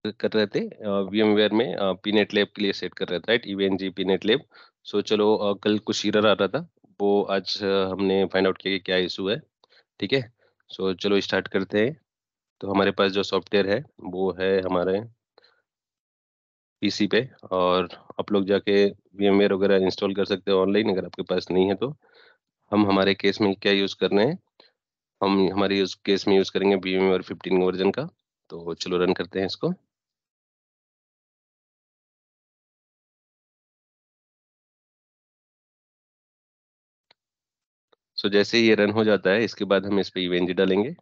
कर रहे थे VMware में पीनेट लैब के लिए सेट कर रहे थे, right? EVNG PNET lab. So चलो कल कुछ एरर आ रहा था, वो आज हमने फाइंड आउट किया कि क्या इशू है। ठीक है, सो चलो स्टार्ट करते हैं। तो हमारे पास जो सॉफ्टवेयर है वो है हमारे पीसी पे, और आप लोग जाके VMware वगैरह इंस्टॉल कर सकते हो ऑनलाइन, अगर आपके पास नहीं है तो। हम हमारे केस में क्या यूज़ कर रहे हैं, हम हमारे यूज केस में यूज़ करेंगे VMware 15 वर्जन का। तो चलो रन करते हैं इसको। सो जैसे ही ये रन हो जाता है, इसके बाद हम इस पे EVNG डालेंगे।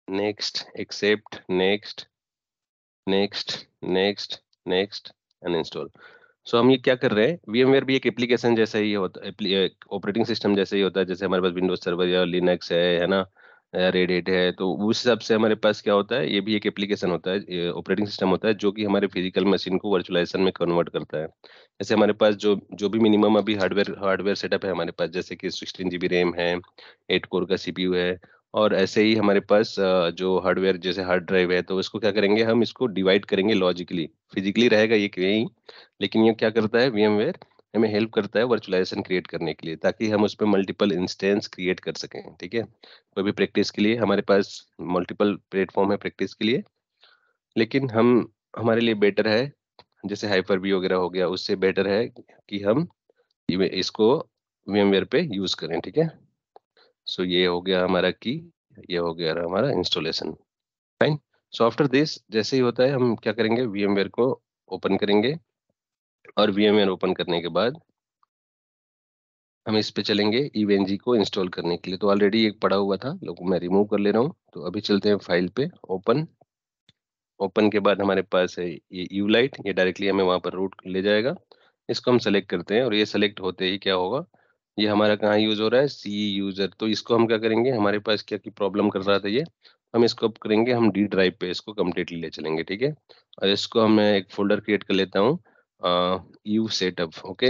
Next, accept, next, next, next, next, uninstall. So हम ये क्या कर रहे हैं, VMware भी एक एप्लीकेशन जैसा ही होता है, ऑपरेटिंग सिस्टम जैसे ही होता है, जैसे हमारे पास विंडोज सर्वर या लिनक्स है ना, रेड हैट है, तो उस हिसाब से हमारे पास क्या होता है, ये भी एक एप्लीकेशन होता है, ऑपरेटिंग सिस्टम होता है, जो कि हमारे फिजिकल मशीन को वर्चुअलाइजेशन में कन्वर्ट करता है। जैसे हमारे पास जो जो भी मिनिमम अभी हार्डवेयर सेटअप है हमारे पास, जैसे कि 16 GB रैम है, 8 कोर का CPU है, और ऐसे ही हमारे पास जो हार्डवेयर जैसे हार्ड ड्राइव है, तो इसको क्या करेंगे, हम इसको डिवाइड करेंगे लॉजिकली। फिजिकली रहेगा ये कहीं, लेकिन ये क्या करता है, VMware हमें हेल्प करता है वर्चुअलाइजेशन क्रिएट करने के लिए, ताकि हम उस पे मल्टीपल इंस्टेंस क्रिएट कर सकें। ठीक है, कोई भी प्रैक्टिस के लिए हमारे पास मल्टीपल प्लेटफॉर्म है प्रैक्टिस के लिए, लेकिन हम हमारे लिए बेटर है, जैसे हाइपर वी वगैरह हो गया, उससे बेटर है कि हम इसको VMware पे यूज करें। ठीक है, सो ये हो गया हमारा की, ये हो गया हमारा installation. Fine. So after this जैसे ही होता है, हम क्या करेंगे, VMware को ओपन करेंगे, और VMware ओपन करने के बाद हम इस पे चलेंगे EVNG को इंस्टॉल करने के लिए। तो ऑलरेडी एक पड़ा हुआ था, लोग मैं रिमूव कर ले रहा हूँ। तो अभी चलते हैं फाइल पे, ओपन। ओपन के बाद हमारे पास है ये यूलाइट, ये डायरेक्टली हमें वहाँ पर रूट ले जाएगा। इसको हम सेलेक्ट करते हैं, और ये सेलेक्ट होते ही क्या होगा, ये हमारा कहाँ यूज हो रहा है, सी यूजर। तो इसको हम क्या करेंगे, हमारे पास क्या की प्रॉब्लम कर रहा था ये, हम इसको अब करेंगे, हम डी ड्राइव पे इसको कम्प्लीटली ले चलेंगे। ठीक है, और इसको हम मैं एक फोल्डर क्रिएट कर लेता हूँ, यू सेटअप। ओके,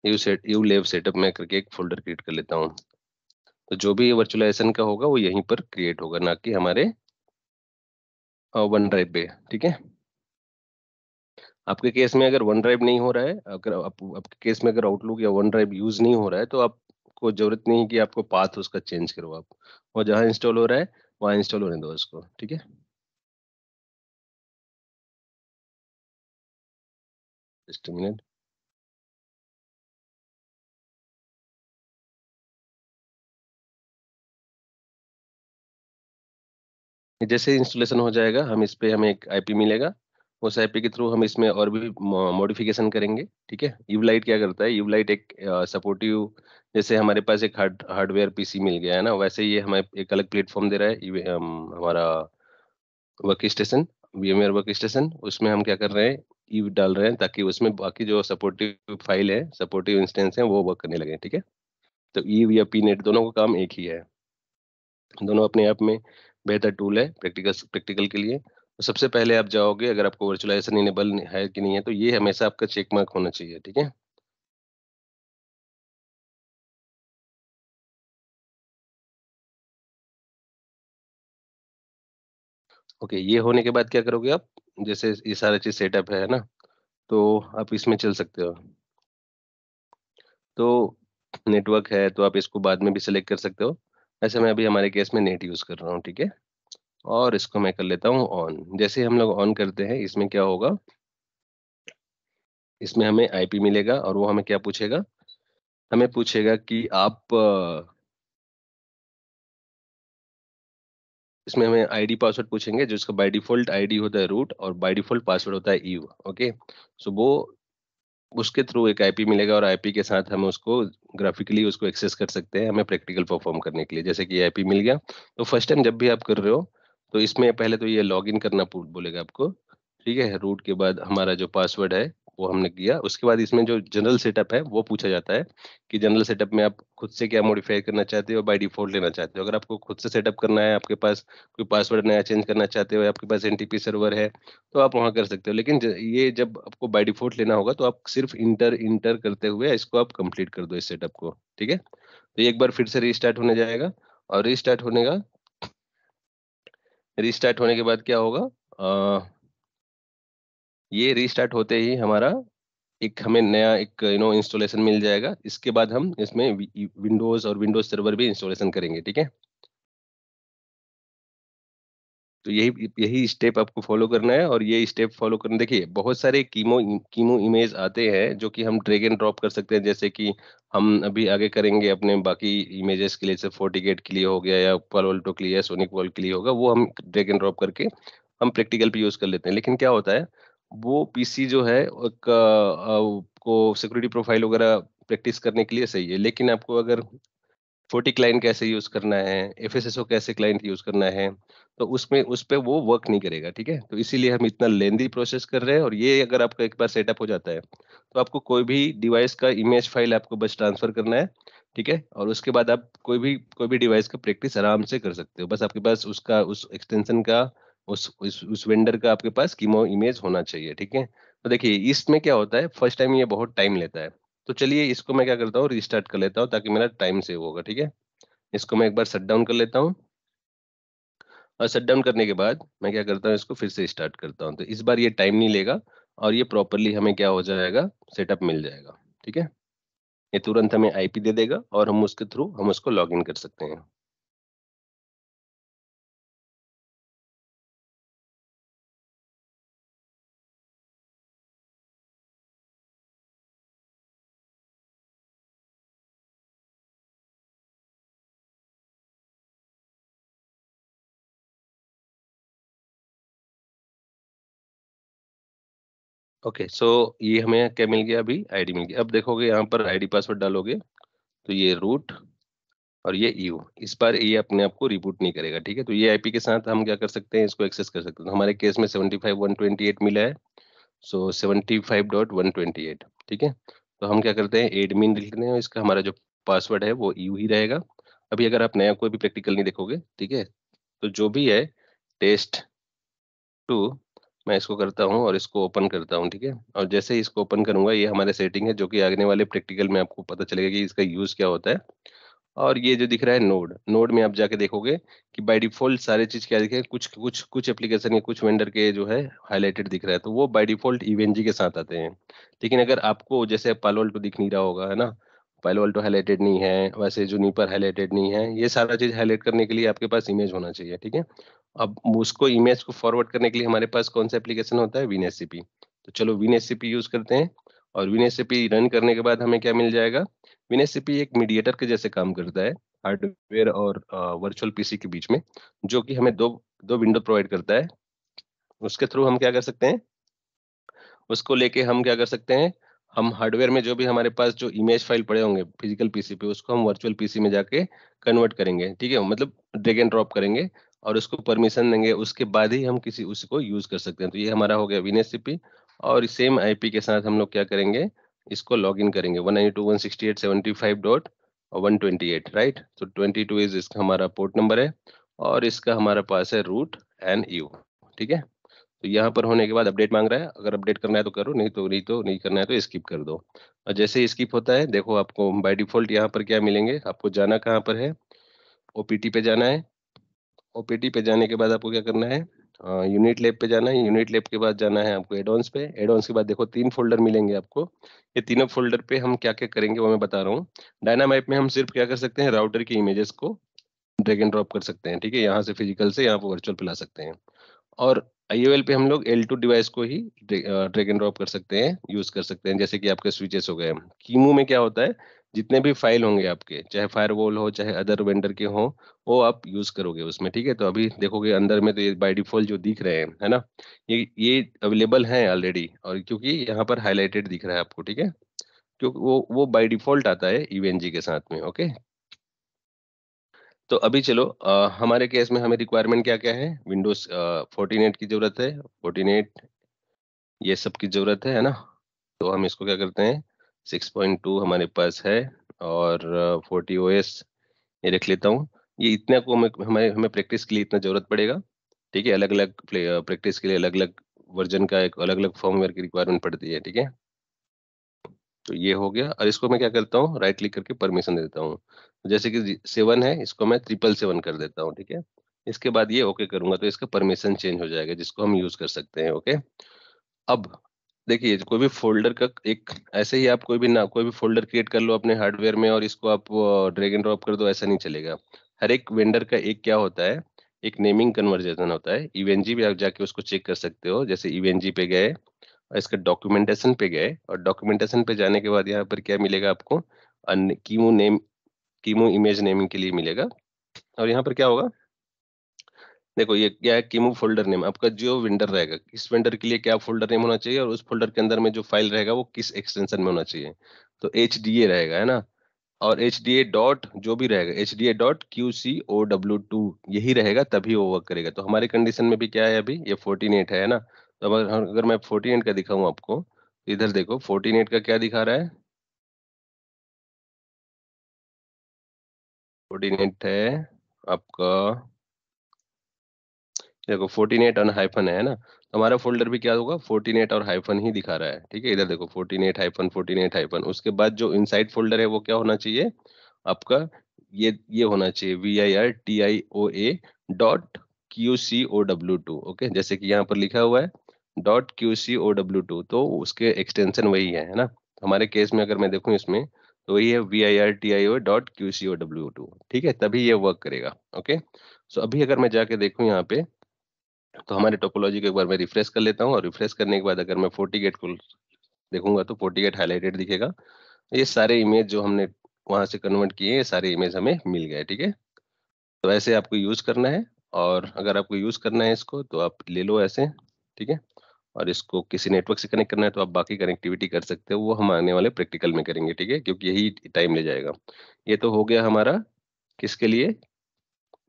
यू लेव सेटअप में करके एक फोल्डर क्रिएट कर लेता हूँ। तो जो भी वर्चुअलाइजेशन का होगा वो यहीं पर क्रिएट होगा, ना कि हमारे वन ड्राइव पे। ठीक है, आपके केस में अगर वन ड्राइव नहीं हो रहा है, अगर आपके केस में अगर आउटलुक या वन ड्राइव यूज नहीं हो रहा है, तो आपको जरूरत नहीं है कि आपको पाथ उसका चेंज करो आप, और जहाँ इंस्टॉल हो रहा है वहाँ इंस्टॉल होने दो उसको। ठीक है, जस्ट मिनट। जैसे इंस्टॉलेशन हो जाएगा, हम इस पे हमें एक IP मिलेगा, उस IP के थ्रू हम इसमें और भी मॉडिफिकेशन करेंगे। ठीक है, यूलाइट क्या करता है, यूलाइट एक सपोर्टिव, जैसे हमारे पास एक हार्डवेयर PC मिल गया है ना, वैसे ये हमें एक अलग प्लेटफॉर्म दे रहा है, हमारा work station, VMware work station. उसमें हम क्या कर रहे हैं, ईव डाल रहे हैं, ताकि उसमें बाकी जो सपोर्टिव फाइल है, सपोर्टिव इंस्टेंस है, वो वर्क करने लगे। ठीक है, तो ईव या पीनेट दोनों का काम एक ही है, दोनों अपने आप में बेहतर टूल है प्रैक्टिकल प्रैक्टिकल के लिए। तो सबसे पहले आप जाओगे, अगर आपको वर्चुअलाइजेशन इनेबल है कि नहीं है, तो ये हमेशा आपका चेक मार्क होना चाहिए। ठीक है, ओके, ये होने के बाद क्या करोगे आप, जैसे ये सारा चीज सेटअप है ना, तो आप इसमें चल सकते हो। तो नेटवर्क है, तो आप इसको बाद में भी सेलेक्ट कर सकते हो। ऐसे मैं अभी हमारे केस में नेट यूज कर रहा हूँ। ठीक है, और इसको मैं कर लेता हूँ ऑन। जैसे हम लोग ऑन करते हैं, इसमें क्या होगा, इसमें हमें IP मिलेगा, और वो हमें क्या पूछेगा, हमें पूछेगा कि आप इसमें हमें ID पासवर्ड पूछेंगे, जिसका बाय डिफॉल्ट ID होता है रूट, और बाय डिफॉल्ट पासवर्ड होता है ईव। ओके, सो वो उसके थ्रू एक IP मिलेगा, और IP के साथ हम उसको ग्राफिकली उसको एक्सेस कर सकते हैं, हमें प्रैक्टिकल परफॉर्म करने के लिए। जैसे कि IP मिल गया, तो फर्स्ट टाइम जब भी आप कर रहे हो, तो इसमें पहले तो ये लॉगिन करना बोलेगा आपको। ठीक है, रूट के बाद हमारा जो पासवर्ड है वो हमने किया, उसके बाद इसमें जो जनरल सेटअप है वो पूछा जाता है, कि जनरल सेटअप में आप खुद से क्या मॉडिफाई करना चाहते हो, बाय डिफॉल्ट लेना चाहते हो। अगर आपको खुद से सेटअप करना है, आपके पास कोई पासवर्ड नया चेंज करना चाहते हो, या आपके पास NTP सर्वर है, तो आप वहाँ कर सकते हो। लेकिन ये जब आपको बाय डिफॉल्ट लेना होगा, तो आप सिर्फ इंटर इंटर करते हुए इसको आप कंप्लीट कर दो, इस सेटअप को। ठीक है, तो ये एक बार फिर से रीस्टार्ट होने जाएगा, और रीस्टार्ट होने का रीस्टार्ट होने के बाद क्या होगा, ये रीस्टार्ट होते ही हमारा एक हमें नया एक इंस्टॉलेशन मिल जाएगा। इसके बाद हम इसमें विंडोज और विंडोज सर्वर भी इंस्टॉलेशन करेंगे, ठीक है। तो यही यही स्टेप आपको फॉलो करना है, और ये स्टेप फॉलो करना, देखिए बहुत सारे कीमो इमेज आते हैं जो कि हम ड्रैग एंड ड्रॉप कर सकते हैं, जैसे कि हम अभी आगे करेंगे अपने बाकी इमेजेस के लिए, जैसे FortiGate के लिए हो गया या पालो अल्टो के लिए या सोनिक वॉल के लिए होगा, वो हम ड्रैग एंड ड्रॉप करके हम प्रैक्टिकल पे यूज कर लेते हैं। लेकिन क्या होता है, वो पीसी जो है को सिक्योरिटी प्रोफाइल वगैरह प्रैक्टिस करने के लिए सही है, लेकिन आपको अगर 40 क्लाइंट कैसे यूज करना है, एफएसएसओ कैसे क्लाइंट यूज करना है, तो उसमें उस पे वो वर्क नहीं करेगा, ठीक है। तो इसीलिए हम इतना लेंदी प्रोसेस कर रहे हैं, और ये अगर आपका एक बार सेटअप हो जाता है, तो आपको कोई भी डिवाइस का इमेज फाइल आपको बस ट्रांसफर करना है, ठीक है। और उसके बाद आप कोई भी डिवाइस का प्रैक्टिस आराम से कर सकते हो। बस आपके पास उसका उस एक्सटेंशन का उस वेंडर का आपके पास कीमो इमेज होना चाहिए, ठीक है। तो देखिए इसमें क्या होता है, फर्स्ट टाइम ये बहुत टाइम लेता है। तो चलिए इसको मैं क्या करता हूँ, रिस्टार्ट कर लेता हूँ ताकि मेरा टाइम सेव होगा, ठीक है। इसको मैं एक बार शट डाउन कर लेता हूँ, और शट डाउन करने के बाद मैं क्या करता हूँ, इसको फिर से स्टार्ट करता हूँ। तो इस बार ये टाइम नहीं लेगा, और ये प्रॉपरली हमें क्या हो जाएगा, सेटअप मिल जाएगा, ठीक है। ये तुरंत हमें आईपी दे देगा, और हम उसके थ्रू हम उसको लॉग इन कर सकते हैं। ओके, सो ये हमें क्या मिल गया, अभी आईडी मिल गया। अब देखोगे यहाँ पर आईडी पासवर्ड डालोगे, तो ये रूट और ये यू, इस बार ये अपने आप को रिबूट नहीं करेगा, ठीक है। तो ये आईपी के साथ हम क्या कर सकते हैं, इसको एक्सेस कर सकते हैं। तो हमारे केस में 75.128 मिला है, सो 75.128, ठीक है। तो हम क्या करते हैं, एडमिन लिख लेते हैं, इसका हमारा जो पासवर्ड है वो यू ही रहेगा। अभी अगर आप नया कोई भी प्रैक्टिकल नहीं देखोगे, ठीक है, तो जो भी है टेस्ट 2, मैं इसको करता हूँ और इसको ओपन करता हूँ, ठीक है। और जैसे ही इसको ओपन करूंगा, ये हमारे सेटिंग है, जो कि आगे वाले प्रैक्टिकल में आपको पता चलेगा कि इसका यूज क्या होता है। और ये जो दिख रहा है नोड, नोड में आप जाके देखोगे कि बाय डिफॉल्ट सारे चीज क्या दिखे, कुछ कुछ कुछ एप्लीकेशन या कुछ वेंडर के जो है हाईलाइटेड दिख रहा है, तो वो बाय डिफॉल्ट ईवेंजी के साथ आते हैं। लेकिन अगर आपको जैसे पालो अल्टो दिख नहीं रहा होगा, है ना, पालो अल्टो हाईलाइटेड नहीं है, वैसे जूनिपर हाईलाइटेड नहीं है, ये सारा चीज हाईलाइट करने के लिए आपके पास इमेज होना चाहिए, ठीक है। अब उसको इमेज को फॉरवर्ड करने के लिए हमारे पास कौन सा एप्लीकेशन होता है, विनएससीपी। तो चलो विनएससीपी यूज करते हैं, और विनएससीपी रन करने के बाद हमें क्या मिल जाएगा, विनएससीपी एक मीडिएटर के जैसे काम करता है हार्डवेयर और वर्चुअल पीसी के बीच में, जो कि हमें दो दो विंडो प्रोवाइड करता है। उसके थ्रू हम क्या कर सकते हैं, उसको लेके हम क्या कर सकते हैं, हम हार्डवेयर में जो भी हमारे पास जो इमेज फाइल पड़े होंगे फिजिकल पीसी पे, उसको हम वर्चुअल पीसी में जाके कन्वर्ट करेंगे, ठीक है, मतलब ड्रैग एंड ड्रॉप करेंगे, और उसको परमिशन देंगे, उसके बाद ही हम किसी उसको यूज कर सकते हैं। तो ये हमारा हो गया विनएससीपी, और सेम आईपी के साथ हम लोग क्या करेंगे, इसको लॉग इन करेंगे 192.168.75.128, राइट। तो 22 इज इसका हमारा पोर्ट नंबर है, और इसका हमारा पास है रूट एंड यू, ठीक है। तो यहाँ पर होने के बाद अपडेट मांग रहा है, अगर अपडेट करना है तो करो, नहीं करना है तो स्किप कर दो। और जैसे ही स्किप होता है, देखो आपको बाय डिफॉल्ट यहाँ पर क्या मिलेंगे, आपको जाना कहाँ पर है, ओपीटी पे जाना है। ओपीटी पे जाने के बाद आपको क्या करना है, यूनिट लैब पे जाना है। यूनिट लैब के बाद जाना है आपको एडॉन्स पे। एडॉन्स के बाद देखो 3 फोल्डर मिलेंगे आपको। ये तीनों फोल्डर पे हम क्या क्या करेंगे वो मैं बता रहा हूँ। डायनामाइट में हम सिर्फ क्या कर सकते हैं, राउटर की इमेजेस को ड्रैग एंड ड्रॉप कर सकते हैं, ठीक है, यहाँ से फिजिकल से यहाँ पर वर्चुअल पे ला सकते हैं। और आईओएल पे हम लोग L2 डिवाइस को ही ड्रैग एंड ड्रॉप कर सकते हैं, यूज कर सकते हैं, जैसे कि आपके स्विचेस हो गए। कीमू में क्या होता है, जितने भी फाइल होंगे आपके, चाहे फायरवॉल हो चाहे अदर वेंडर के हो, वो आप यूज करोगे उसमें, ठीक है। तो अभी देखोगे अंदर में तो ये बाय डिफॉल्ट जो दिख रहे हैं, है ना, ये अवेलेबल हैं ऑलरेडी, और क्योंकि यहाँ पर हाईलाइटेड दिख रहा है आपको, ठीक है, क्योंकि वो बाय डिफॉल्ट आता है ईवेनजी के साथ में, ओके। तो अभी चलो हमारे केस में हमें रिक्वायरमेंट क्या क्या है, विंडोज 14 की जरूरत है, 14 ये सब की जरूरत है ना। तो हम इसको क्या करते हैं, 6.2 हमारे पास है, और 40 OS ये रख लेता हूँ। ये इतना को हमें हमें हमें प्रैक्टिस के लिए इतना जरूरत पड़ेगा, ठीक है। अलग अलग प्रैक्टिस के लिए अलग अलग वर्जन का एक अलग अलग फॉर्मवेयर की रिक्वायरमेंट पड़ती है, ठीक है। तो ये हो गया, और इसको मैं क्या करता हूँ, राइट क्लिक करके परमिशन दे देता हूँ। जैसे कि 7 है, इसको मैं 777 कर देता हूँ, ठीक है। इसके बाद ये ओके करूंगा तो इसका परमिशन चेंज हो जाएगा, जिसको हम यूज कर सकते हैं। ओके, अब देखिए कोई भी फोल्डर का एक, ऐसे ही आप कोई भी फोल्डर क्रिएट कर लो अपने हार्डवेयर में और इसको आप ड्रैग एंड ड्रॉप कर दो, ऐसा नहीं चलेगा। हर एक वेंडर का एक क्या होता है, एक नेमिंग कन्वर्जेशन होता है। इवेंजी भी आप जाके उसको चेक कर सकते हो। जैसे इवेंजी पे गए और इसका डॉक्यूमेंटेशन पे गए, और डॉक्यूमेंटेशन पे जाने के बाद यहाँ पर क्या मिलेगा आपको, chemo name, chemo image naming के लिए मिलेगा। और यहाँ पर क्या होगा, देखो ये क्या है, कीमो फोल्डर नेम, आपका जो वेंडर रहेगा किस वेंडर के लिए क्या फोल्डर नेम होना चाहिए, और उस फोल्डर के अंदर में जो फाइल रहेगा वो किस एक्सटेंशन में होना चाहिए। तो HDA रहेगा, है ना। और HDA डॉट जो भी रहेगा, HDA डॉट QCOW2 यही रहेगा, तभी वो वर्क करेगा। तो हमारे कंडीशन में भी क्या है, अभी ये 14.8 है ना। तो अगर मैं 14.8 का दिखाऊं आपको, तो इधर देखो 14.8 का क्या दिखा रहा है, 14.8 है आपका, देखो 14.8 और हाइफन है ना, तो हमारा फोल्डर भी क्या होगा, 14.8 और हाइफन ही दिखा रहा है। ठीक है, इधर देखो 14.8 हाइफन 14.8 हाइफन, उसके बाद जो इनसाइड फोल्डर है वो क्या होना चाहिए आपका, ये होना चाहिए VIRTIOA.QCOW2। ओके, जैसे कि यहाँ पर लिखा हुआ है .QCOW2, तो उसके एक्सटेंशन वही है ना। हमारे केस में अगर मैं देखूं इसमें, तो वही है VIRTIO.QCOW2। ठीक है, तभी ये वर्क करेगा। ओके, सो अभी अगर मैं जाके देखूं यहाँ पे, तो हमारे टोपोलॉजी को एक बार मैं रिफ्रेश कर लेता हूँ, और रिफ्रेश करने के बाद अगर मैं FortiGate को देखूंगा तो FortiGate हाईलाइटेड दिखेगा। ये सारे इमेज जो हमने वहां से कन्वर्ट किए, ये सारे इमेज हमें मिल गए। ठीक है, तो ऐसे आपको यूज करना है, और अगर आपको यूज करना है इसको तो आप ले लो ऐसे। ठीक है, और इसको किसी नेटवर्क से कनेक्ट करना है तो आप बाकी कनेक्टिविटी कर सकते हो, वो हम आने वाले प्रैक्टिकल में करेंगे। ठीक है, क्योंकि यही टाइम ले जाएगा। ये तो हो गया हमारा किसके लिए,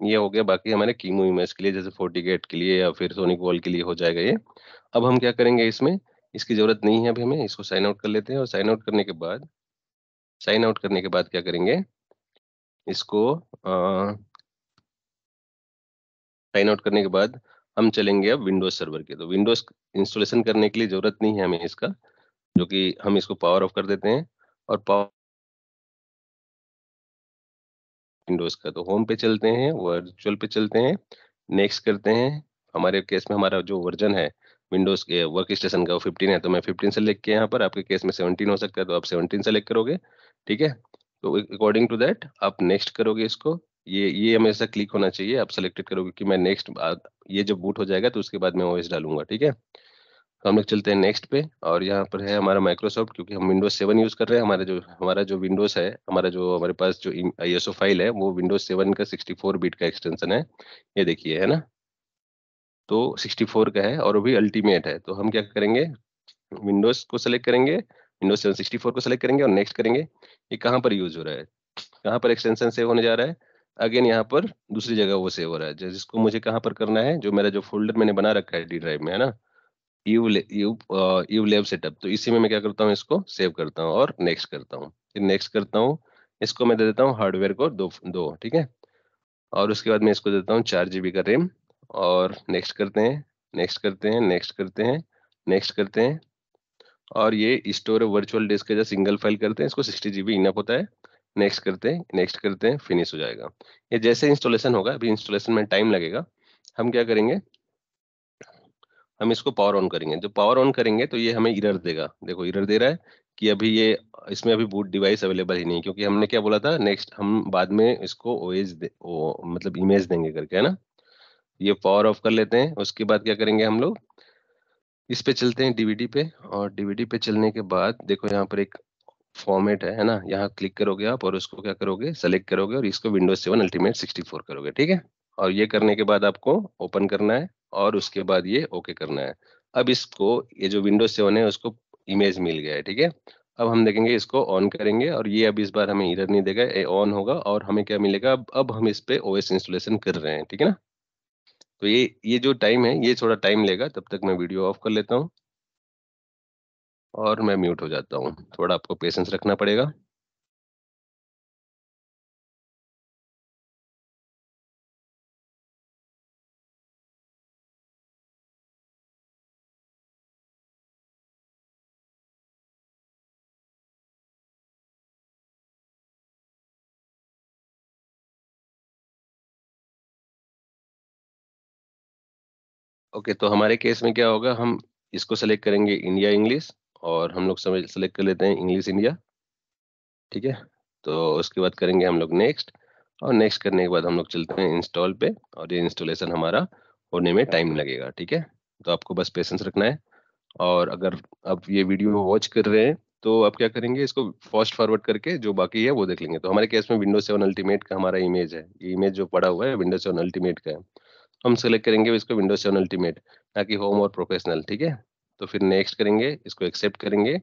ये हो गया बाकी हमारे कीमो इमेज के लिए, जैसे FortiGate के लिए या फिर सोनिक वॉल के लिए हो जाएगा ये। अब हम क्या करेंगे इसमें, इसकी जरूरत नहीं है अभी हमें, इसको साइन आउट कर लेते हैं, और साइन आउट करने के बाद क्या करेंगे, इसको साइन आउट करने के बाद हम चलेंगे अब विंडोज सर्वर के। तो विंडोज इंस्टॉलेशन करने के लिए जरूरत नहीं है हमें इसका, जो कि हम इसको पावर ऑफ कर देते हैं, और पावर विंडोज का, तो होम पे चलते हैं, वर्चुअल पे चलते हैं, नेक्स्ट करते हैं। हमारे केस में हमारा जो वर्जन है विंडोज के वर्क स्टेशन का वो 15 है, तो मैं 15 सेलेक्ट किया यहाँ पर। आपके केस में 17 हो सकता है, तो आप 17 सेलेक्ट करोगे। ठीक है, तो अकॉर्डिंग टू दैट आप नेक्स्ट करोगे इसको। ये हमेशा क्लिक होना चाहिए, आप सेलेक्टेड करोगे कि मैं नेक्स्ट, ये जब बूट हो जाएगा तो उसके बाद मैं ओएस डालूंगा। ठीक है, तो हम लोग चलते हैं नेक्स्ट पे, और यहाँ पर है हमारा माइक्रोसॉफ्ट, क्योंकि हम विंडोज 7 यूज कर रहे हैं। हमारा जो विंडोज है, हमारे पास जो ISO फाइल है वो विंडोज 7 का 64 बिट का एक्सटेंशन है। ये देखिए, है ना, तो 64 का है और वो भी अल्टीमेट है। तो हम क्या करेंगे, विंडोज को सेलेक्ट करेंगे, विंडोज 7 64 को सेलेक्ट करेंगे और नेक्स्ट करेंगे। ये कहाँ पर यूज हो रहा है, कहाँ पर एक्सटेंशन सेव होने जा रहा है, अगेन यहाँ पर दूसरी जगह वो सेव हो रहा है, जिसको मुझे कहाँ पर करना है, जो मेरा जो फोल्डर मैंने बना रखा है डी ड्राइव में, है ना, यू लेव सेटअप। तो इसी में मैं क्या करता हूँ, इसको सेव करता हूँ और नेक्स्ट करता हूँ, फिर नेक्स्ट करता हूँ। इसको मैं दे देता हूँ हार्डवेयर को दो दो। ठीक है, और उसके बाद मैं इसको देता हूँ 4 GB का रैम, और नेक्स्ट करते हैं, नेक्स्ट करते हैं, नेक्स्ट करते हैं, नेक्स्ट करते हैं। और ये स्टोर वर्चुअल डिस्क का सिंगल फाइल करते हैं, इसको 60 GB इनफ होता है। नेक्स्ट करते हैं, नेक्स्ट करते हैं, फिनिश हो जाएगा। ये जैसे इंस्टॉलेशन होगा, अभी इंस्टॉलेशन में टाइम लगेगा। हम क्या करेंगे, हम इसको पावर ऑन करेंगे। जब पावर ऑन करेंगे तो ये हमें एरर देगा, देखो एरर दे रहा है कि अभी ये, इसमें अभी बूट डिवाइस अवेलेबल ही नहीं, क्योंकि हमने क्या बोला था, नेक्स्ट हम बाद में इसको मतलब इमेज देंगे करके, है ना। ये पावर ऑफ कर लेते हैं, उसके बाद क्या करेंगे हम लोग, इस पे चलते हैं डीवीडी पे, और डीवीडी पे चलने के बाद देखो यहाँ पर एक फॉर्मेट है ना, यहाँ क्लिक करोगे आप और उसको क्या करोगे, सेलेक्ट करोगे और इसको विंडोज 7 अल्टीमेट 64 करोगे। ठीक है, और ये करने के बाद आपको ओपन करना है, और उसके बाद ये ओके करना है। अब इसको, ये जो विंडोज 7 है उसको इमेज मिल गया है। ठीक है, अब हम देखेंगे, इसको ऑन करेंगे, और ये अब इस बार हमें एरर नहीं देगा, ये ऑन होगा, और हमें क्या मिलेगा, अब हम इस पे ओएस इंस्टॉलेशन कर रहे हैं। ठीक है ना, तो ये जो टाइम है ये थोड़ा टाइम लेगा, तब तक मैं वीडियो ऑफ कर लेता हूँ और मैं म्यूट हो जाता हूँ। थोड़ा आपको पेशेंस रखना पड़ेगा। ओके, तो हमारे केस में क्या होगा, हम इसको सेलेक्ट करेंगे इंडिया इंग्लिश, और हम लोग समझ सेलेक्ट कर लेते हैं इंग्लिश इंडिया। ठीक है, तो उसके बाद करेंगे हम लोग नेक्स्ट, और नेक्स्ट करने के बाद हम लोग चलते हैं इंस्टॉल पे, और ये इंस्टॉलेशन हमारा होने में टाइम लगेगा। ठीक है, तो आपको बस पेशेंस रखना है। और अगर आप ये वीडियो वॉच कर रहे हैं तो आप क्या करेंगे, इसको फास्ट फॉरवर्ड करके जो बाकी है वो देख लेंगे। तो हमारे केस में विंडोज 7 अल्टीमेट का हमारा इमेज है, ये इमेज जो पड़ा हुआ है विंडोज 7 अल्टीमेट का है। हम सेलेक्ट करेंगे इसको विंडोज 7 अल्टीमेट, ताकि होम और प्रोफेशनल। ठीक है, तो फिर नेक्स्ट करेंगे, इसको एक्सेप्ट करेंगे,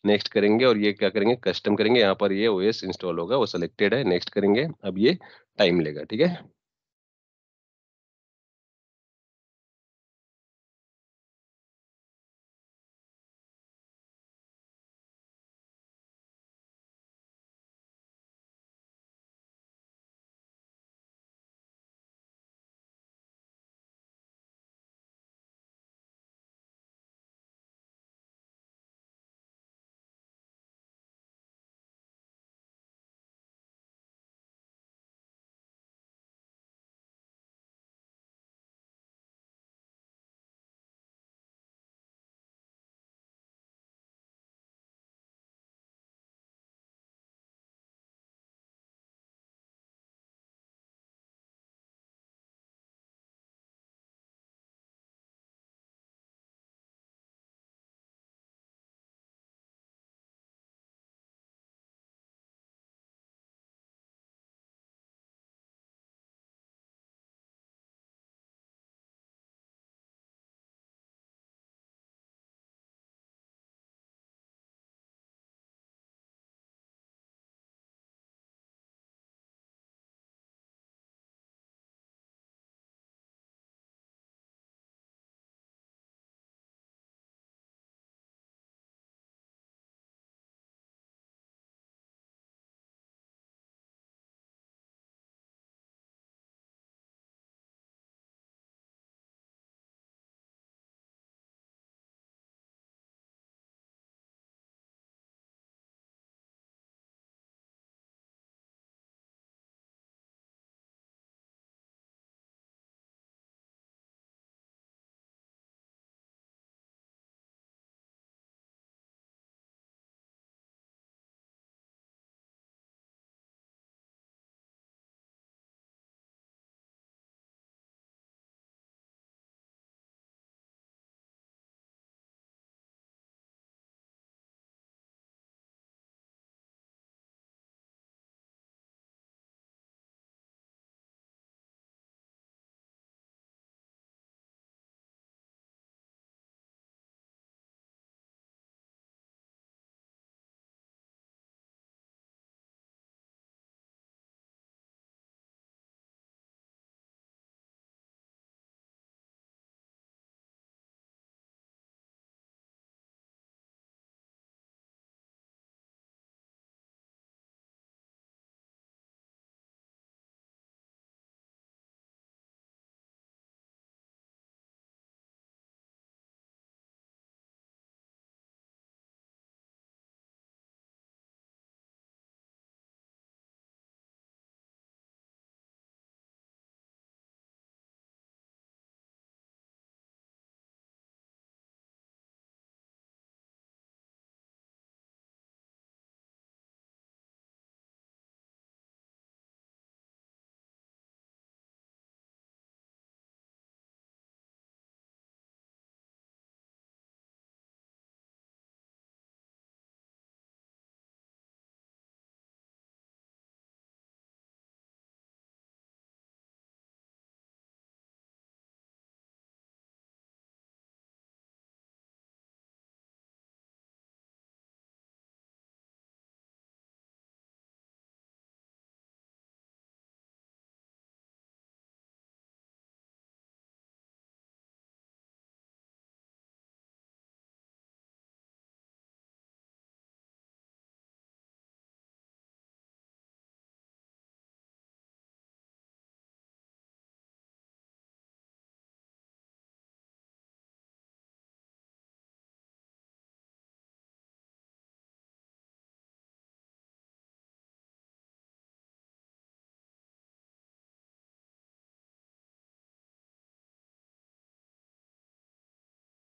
नेक्स्ट करेंगे, और ये क्या करेंगे, कस्टम करेंगे। यहाँ पर ये ओएस इंस्टॉल होगा, वो सिलेक्टेड है, नेक्स्ट करेंगे। अब ये टाइम लेगा। ठीक है।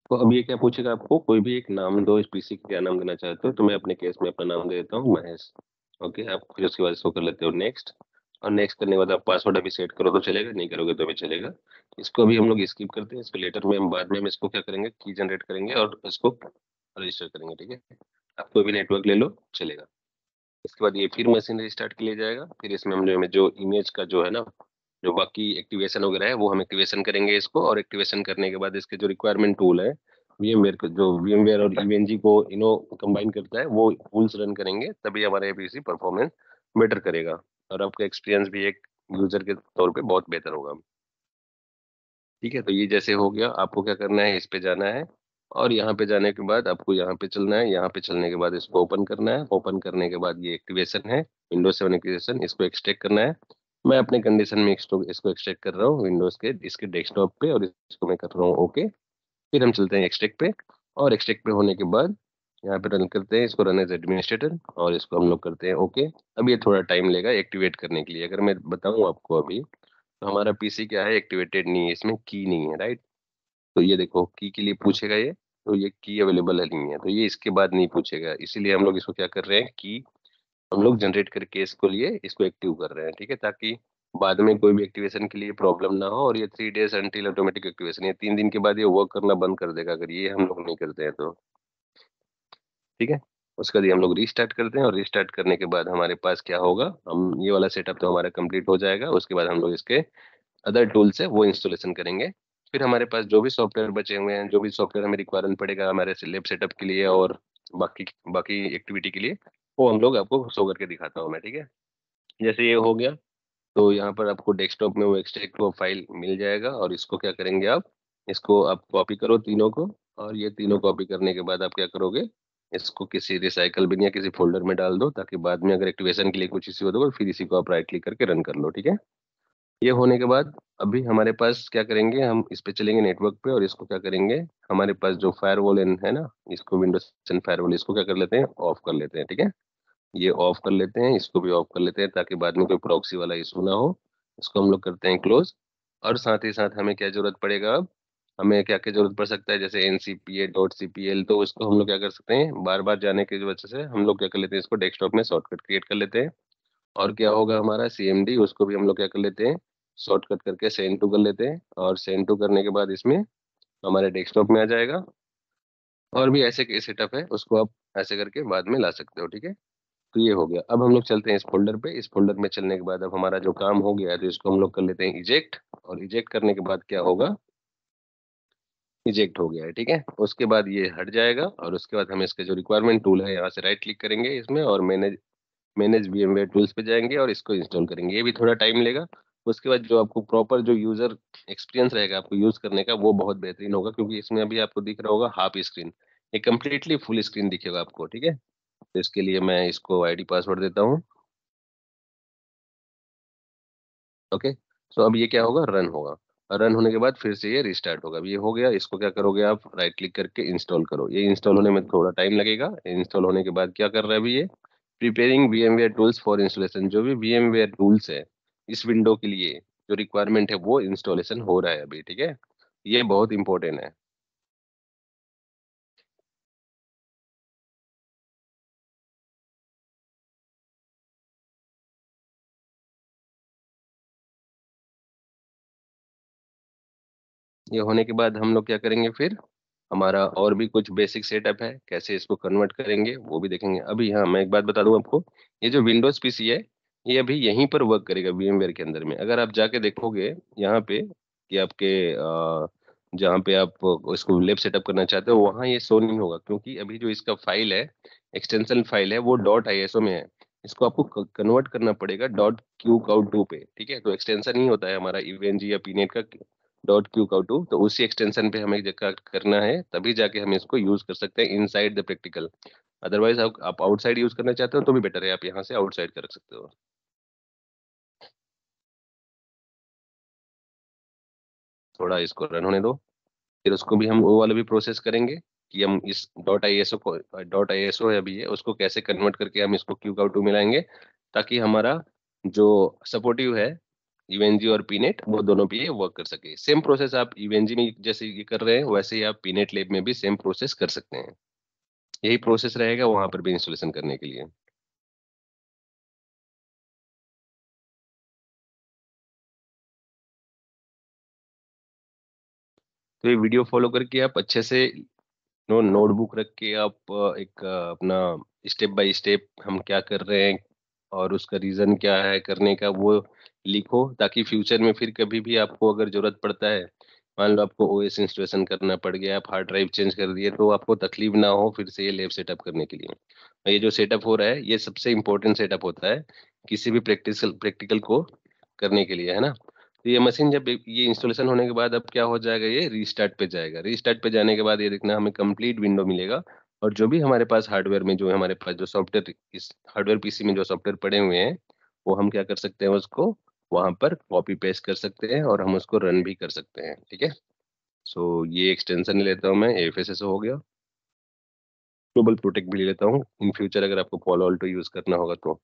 तो अब ये क्या पूछेगा आपको, कोई भी एक नाम दो, इस पीसी का क्या नाम देना चाहते हो, तो मैं अपने केस में अपना नाम दे देता हूँ महेश। ओके, आप फिर उसके बाद इसको कर लेते हो नेक्स्ट। और नेक्स्ट करने के बाद आप पासवर्ड अभी सेट करो तो चलेगा, नहीं करोगे तो भी चलेगा। इसको अभी हम लोग स्किप करते हैं, इसको लेटर में हम बाद में हम इसको क्या करेंगे, की जनरेट करेंगे और इसको रजिस्टर करेंगे, ठीक है। आप कोई भी नेटवर्क ले लो चलेगा। इसके बाद ये फिर मशीन रिस्टार्ट के लिए जाएगा, फिर इसमें हम जो इमेज का जो है ना, जो बाकी एक्टिवेशन वगैरह है वो हम एक्टिवेशन करेंगे इसको, और एक्टिवेशन करने के बाद इसके जो रिक्वायरमेंट टूल है, VMware को, जो VMware और EVNG को इनो कंबाइन करता है, वो टूल्स रन करेंगे, तभी हमारा पीसी परफॉर्मेंस बेटर करेगा और आपका एक्सपीरियंस भी एक यूजर के तौर पे बहुत बेहतर होगा। ठीक है, तो ये जैसे हो गया, आपको क्या करना है, इस पे जाना है और यहाँ पे जाने के बाद आपको यहाँ पे चलना है, यहाँ पे चलने के बाद इसको ओपन करना है, ओपन करने के बाद ये एक्टिवेशन है, विंडोज 7 एक्टिवेशन, इसको एक्सट्रैक्ट करना है। मैं अपने कंडीशन में इसको एक्सट्रैक्ट कर रहा हूँ विंडोज के इसके डेस्कटॉप पे, और इसको मैं कर रहा हूँ ओके। फिर हम चलते हैं एक्सट्रैक्ट पे, और एक्सट्रैक्ट पे होने के बाद यहाँ पे रन करते हैं इसको, रन एज एडमिनिस्ट्रेटर, और इसको हम लोग करते हैं ओके। अब ये थोड़ा टाइम लेगा एक्टिवेट करने के लिए। अगर मैं बताऊँ आपको अभी, तो हमारा पीसी क्या है, एक्टिवेटेड नहीं है, इसमें की नहीं है, राइट। तो ये देखो, की के लिए पूछेगा ये, तो ये की अवेलेबल है नहीं है, तो ये इसके बाद नहीं पूछेगा, इसीलिए हम लोग इसको क्या कर रहे हैं, की हम लोग जनरेट करके इसको लिए इसको एक्टिव कर रहे हैं, ठीक है, ताकि बाद में कोई भी एक्टिवेशन के लिए प्रॉब्लम ना हो। और ये 3 डेज अंटिल ऑटोमेटिक एक्टिवेशन, ये 3 दिन के बाद ये वर्क करना बंद कर देगा अगर ये हम लोग नहीं करते हैं तो, ठीक है। उसके बाद ये हम लोग रीस्टार्ट करते हैं, और रीस्टार्ट करने के बाद हमारे पास क्या होगा, हम ये वाला सेटअप तो हमारा कंप्लीट हो जाएगा। उसके बाद हम लोग इसके अदर टूल्स है वो इंस्टॉलेशन करेंगे। फिर हमारे पास जो भी सॉफ्टवेयर बचे हुए हैं, जो भी सॉफ्टवेयर हमें रिक्वायरमेंट पड़ेगा हमारे लैब सेटअप के लिए और बाकी बाकी एक्टिविटी के लिए, वो हम लोग आपको शो करके दिखाता हूँ मैं, ठीक है। जैसे ये हो गया, तो यहाँ पर आपको डेस्कटॉप में वो एक्सट्रैक्ट वो फाइल मिल जाएगा, और इसको क्या करेंगे आप, इसको आप कॉपी करो तीनों को, और ये तीनों कॉपी करने के बाद आप क्या करोगे, इसको किसी रिसाइकल बिन या किसी फोल्डर में डाल दो, ताकि बाद में अगर एक्टिवेशन के लिए कुछ इश्यू हो तो फिर इसी को आप राइट क्लिक करके रन कर लो, ठीक है। ये होने के बाद अभी हमारे पास क्या करेंगे, हम इस पे चलेंगे नेटवर्क पे, और इसको क्या करेंगे, हमारे पास जो फायरवॉल है ना, इसको विंडोज 10 फायरवॉल, इसको क्या कर लेते हैं, ऑफ कर लेते हैं, ठीक है। ये ऑफ कर लेते हैं, इसको भी ऑफ कर लेते हैं, ताकि बाद में कोई प्रॉक्सी वाला इशू ना हो। इसको हम लोग करते हैं क्लोज। और साथ ही साथ हमें क्या जरूरत पड़ेगा अब, हमें क्या क्या जरूरत पड़ सकता है, जैसे NCPA.cpl, तो इसको हम लोग क्या कर सकते हैं, बार बार जाने की वजह से हम लोग क्या कर लेते हैं, इसको डेस्कटॉप में शॉर्टकट क्रिएट कर लेते हैं। और क्या होगा हमारा CMD, उसको भी हम लोग क्या कर लेते हैं, शॉर्टकट करके सेंड टू कर लेते हैं, और सेंड टू करने के बाद इसमें हमारे डेस्कटॉप में आ जाएगा। और भी ऐसे के सेटअप है, उसको आप ऐसे करके बाद में ला सकते हो, ठीक है। तो ये हो गया। अब हम लोग चलते हैं इस फोल्डर पे, इस फोल्डर में चलने के बाद अब हमारा जो काम हो गया है, तो इसको हम लोग कर लेते हैं इजेक्ट, और इजेक्ट करने के बाद क्या होगा, इजेक्ट हो गया है, ठीक है। उसके बाद ये हट जाएगा, और उसके बाद हम इसके जो रिक्वायरमेंट टूल है यहाँ से राइट क्लिक करेंगे इसमें, और मैनेज मैनेज VMware टूल्स पे जाएंगे और इसको इंस्टॉल करेंगे। ये भी थोड़ा टाइम लेगा। उसके बाद जो आपको प्रॉपर जो यूजर एक्सपीरियंस रहेगा आपको यूज करने का, वो बहुत बेहतरीन होगा, क्योंकि इसमें अभी आपको दिख रहा होगा हाफ स्क्रीन, ये कम्प्लीटली फुल स्क्रीन दिखेगा आपको, ठीक है। तो इसके लिए मैं इसको ID पासवर्ड देता हूँ, ओके। तो अब ये क्या होगा, रन होगा। रन होने के बाद फिर से ये रिस्टार्ट होगा। अब ये हो गया, इसको क्या करोगे आप, राइट क्लिक करके इंस्टॉल करो। ये इंस्टॉल होने में थोड़ा टाइम लगेगा। इंस्टॉल होने के बाद क्या कर रहा है अभी ये, preparing VMware tools for installation, जो भी VMware टूल्स है इस विंडो के लिए जो रिक्वायरमेंट है वो इंस्टॉलेशन हो रहा है अभी, ठीक है। ये बहुत इंपॉर्टेंट है। ये होने के बाद हम लोग क्या करेंगे फिर, हमारा और भी कुछ बेसिक सेटअप है, कैसे इसको कन्वर्ट करेंगे वो भी देखेंगे। अभी हाँ, मैं एक बात बता दूं आपको, ये जो विंडोज पीसी है ये अभी यहीं पर वर्क करेगा VMware के अंदर में। अगर आप जाके देखोगे यहाँ पे कि आपके जहाँ पे आप इसको लेब सेटअप करना चाहते हो, वहाँ ये शो नहीं होगा, क्योंकि अभी जो इसका फाइल है, एक्सटेंशन फाइल है, वो .iso में है। इसको आपको कन्वर्ट करना पड़ेगा .qcow2 पे, ठीक है। तो एक्सटेंशन ही होता है हमारा EVNG या पीनेट का .qcow2, तो उसी एक्सटेंशन पे हमें जगह करना है, तभी जाके हम इसको यूज कर सकते हैं इनसाइड द प्रैक्टिकल। अदरवाइज आप आउटसाइड यूज करना चाहते हो तो भी बेटर है, आप यहाँ से आउटसाइड कर सकते हो। थोड़ा इसको रन होने दो, फिर उसको भी हम वो वाला भी प्रोसेस करेंगे कि हम इस .iso को, .iso है अभी ये, उसको कैसे कन्वर्ट करके हम इसको qcow2 मिलाएंगे, ताकि हमारा जो सपोर्टिव है ईवेनजी और पीनेट वो दोनों भी ये वर्क कर सके। सेम प्रोसेस आप ईवेनजी में जैसे ये कर रहे हैं वैसे ही आप पीनेट लैब में भी सेम प्रोसेस कर सकते हैं। यही प्रोसेस रहेगा वहां पर भी इंस्टॉलेशन करने के लिए। तो ये वीडियो फॉलो करके आप अच्छे से नोटबुक रख के आप एक अपना स्टेप बाय स्टेप हम क्या कर रहे हैं और उसका रीजन क्या है करने का वो लिखो, ताकि फ्यूचर में फिर कभी भी आपको अगर जरूरत पड़ता है, मान लो आपको ओएस इंस्टॉलेशन करना पड़ गया, आप हार्ड ड्राइव चेंज कर दिए, तो आपको तकलीफ ना हो फिर से ये लैब सेटअप करने के लिए। और ये जो सेटअप हो रहा है ये सबसे इम्पोर्टेंट सेटअप होता है किसी भी प्रैक्टिकल प्रैक्टिकल को करने के लिए, है ना। तो ये मशीन जब ये इंस्टॉलेशन होने के बाद अब क्या हो जाएगा, ये रीस्टार्ट पे जाएगा। रीस्टार्ट पे जाने के बाद ये देखना हमें कंप्लीट विंडो मिलेगा, और जो भी हमारे पास हार्डवेयर में जो हमारे पास जो सॉफ्टवेयर इस हार्डवेयर पीसी में जो सॉफ्टवेयर पड़े हुए हैं वो हम क्या कर सकते हैं, उसको वहां पर कॉपी पेस्ट कर सकते हैं और हम उसको रन भी कर सकते हैं, ठीक है। सो ये एक्सटेंशन लेता हूँ मैं, एफएसएस हो गया। ग्लोबल प्रोटेक्ट भी ले लेता हूँ इन फ्यूचर अगर आपको पॉलो ऑल्टो यूज करना होगा तो।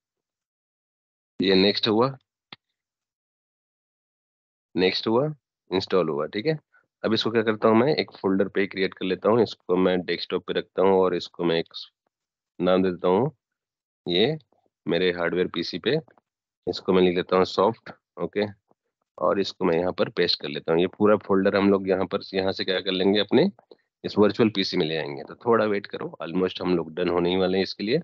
ये नेक्स्ट हुआ, नेक्स्ट हुआ, इंस्टॉल हुआ, ठीक है। अब इसको क्या करता हूँ, मैं एक फोल्डर पे क्रिएट कर लेता हूँ, इसको मैं डेस्कटॉप पे रखता हूँ और इसको मैं एक नाम दे देता हूँ, ये मेरे हार्डवेयर पीसी पे इसको मैं लिख लेता हूँ सॉफ्ट। ओके, और इसको मैं यहाँ पर पेस्ट कर लेता हूँ। ये पूरा फोल्डर हम लोग यहाँ से क्या कर लेंगे, अपने इस वर्चुअल पीसी में ले आएंगे। तो थोड़ा वेट करो, ऑलमोस्ट हम लोग डन होने ही वाले हैं इसके लिए।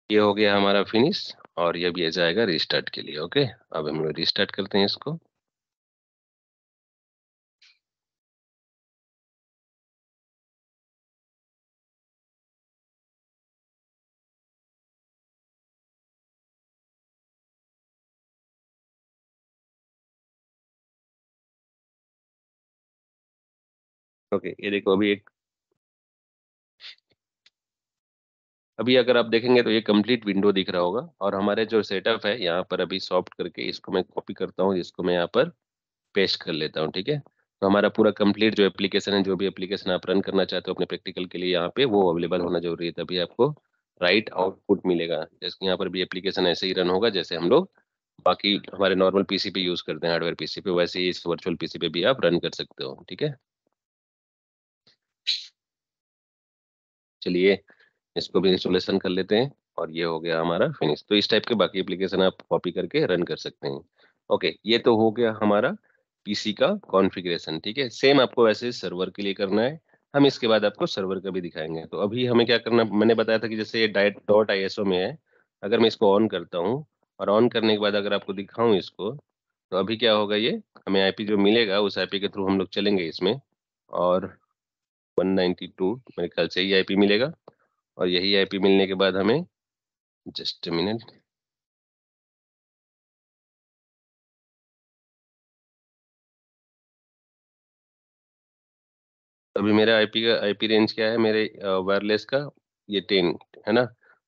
ये हो गया हमारा फिनिश, और ये भी आ जाएगा रिस्टार्ट के लिए। ओके, अब हम लोग रिस्टार्ट करते हैं इसको। ओके, ये देखो अभी अगर आप देखेंगे तो ये कंप्लीट विंडो दिख रहा होगा, और हमारे जो सेटअप है यहाँ पर अभी सॉफ्ट करके इसको मैं कॉपी करता हूँ, इसको मैं यहाँ पर पेस्ट कर लेता हूँ, ठीक है। तो हमारा पूरा कंप्लीट जो एप्लीकेशन है, जो भी एप्लीकेशन आप रन करना चाहते हो अपने प्रैक्टिकल के लिए, यहाँ पे वो अवेलेबल होना जरूरी है, तभी आपको राइट आउटपुट मिलेगा। जैसे यहाँ पर भी एप्लीकेशन ऐसे ही रन होगा जैसे हम लोग बाकी हमारे नॉर्मल पीसी पे यूज करते हैं, हार्डवेयर पीसी पे, वैसे ही इस वर्चुअल पीसी पे भी आप रन कर सकते हो, ठीक है। चलिए इसको भी इंस्टॉलेशन कर लेते हैं, और ये हो गया हमारा फिनिश। तो इस टाइप के बाकी एप्लीकेशन आप कॉपी करके रन कर सकते हैं। ओके, ये तो हो गया हमारा पीसी का कॉन्फ़िगरेशन, ठीक है। सेम आपको वैसे सर्वर के लिए करना है, हम इसके बाद आपको सर्वर का भी दिखाएंगे। तो अभी हमें क्या करना, मैंने बताया था कि जैसे ये डाइट डॉट आईएसओ में है, अगर मैं इसको ऑन करता हूँ और ऑन करने के बाद अगर आपको दिखाऊं इसको, तो अभी क्या होगा, ये हमें आईपी जो मिलेगा उस आईपी के थ्रू हम लोग चलेंगे इसमें, और 192 मेरे ख्याल से ही आईपी मिलेगा। और यही आईपी मिलने के बाद हमें, जस्ट मिनट, अभी मेरा आईपी रेंज क्या है मेरे वायरलेस का, ये 10 है ना।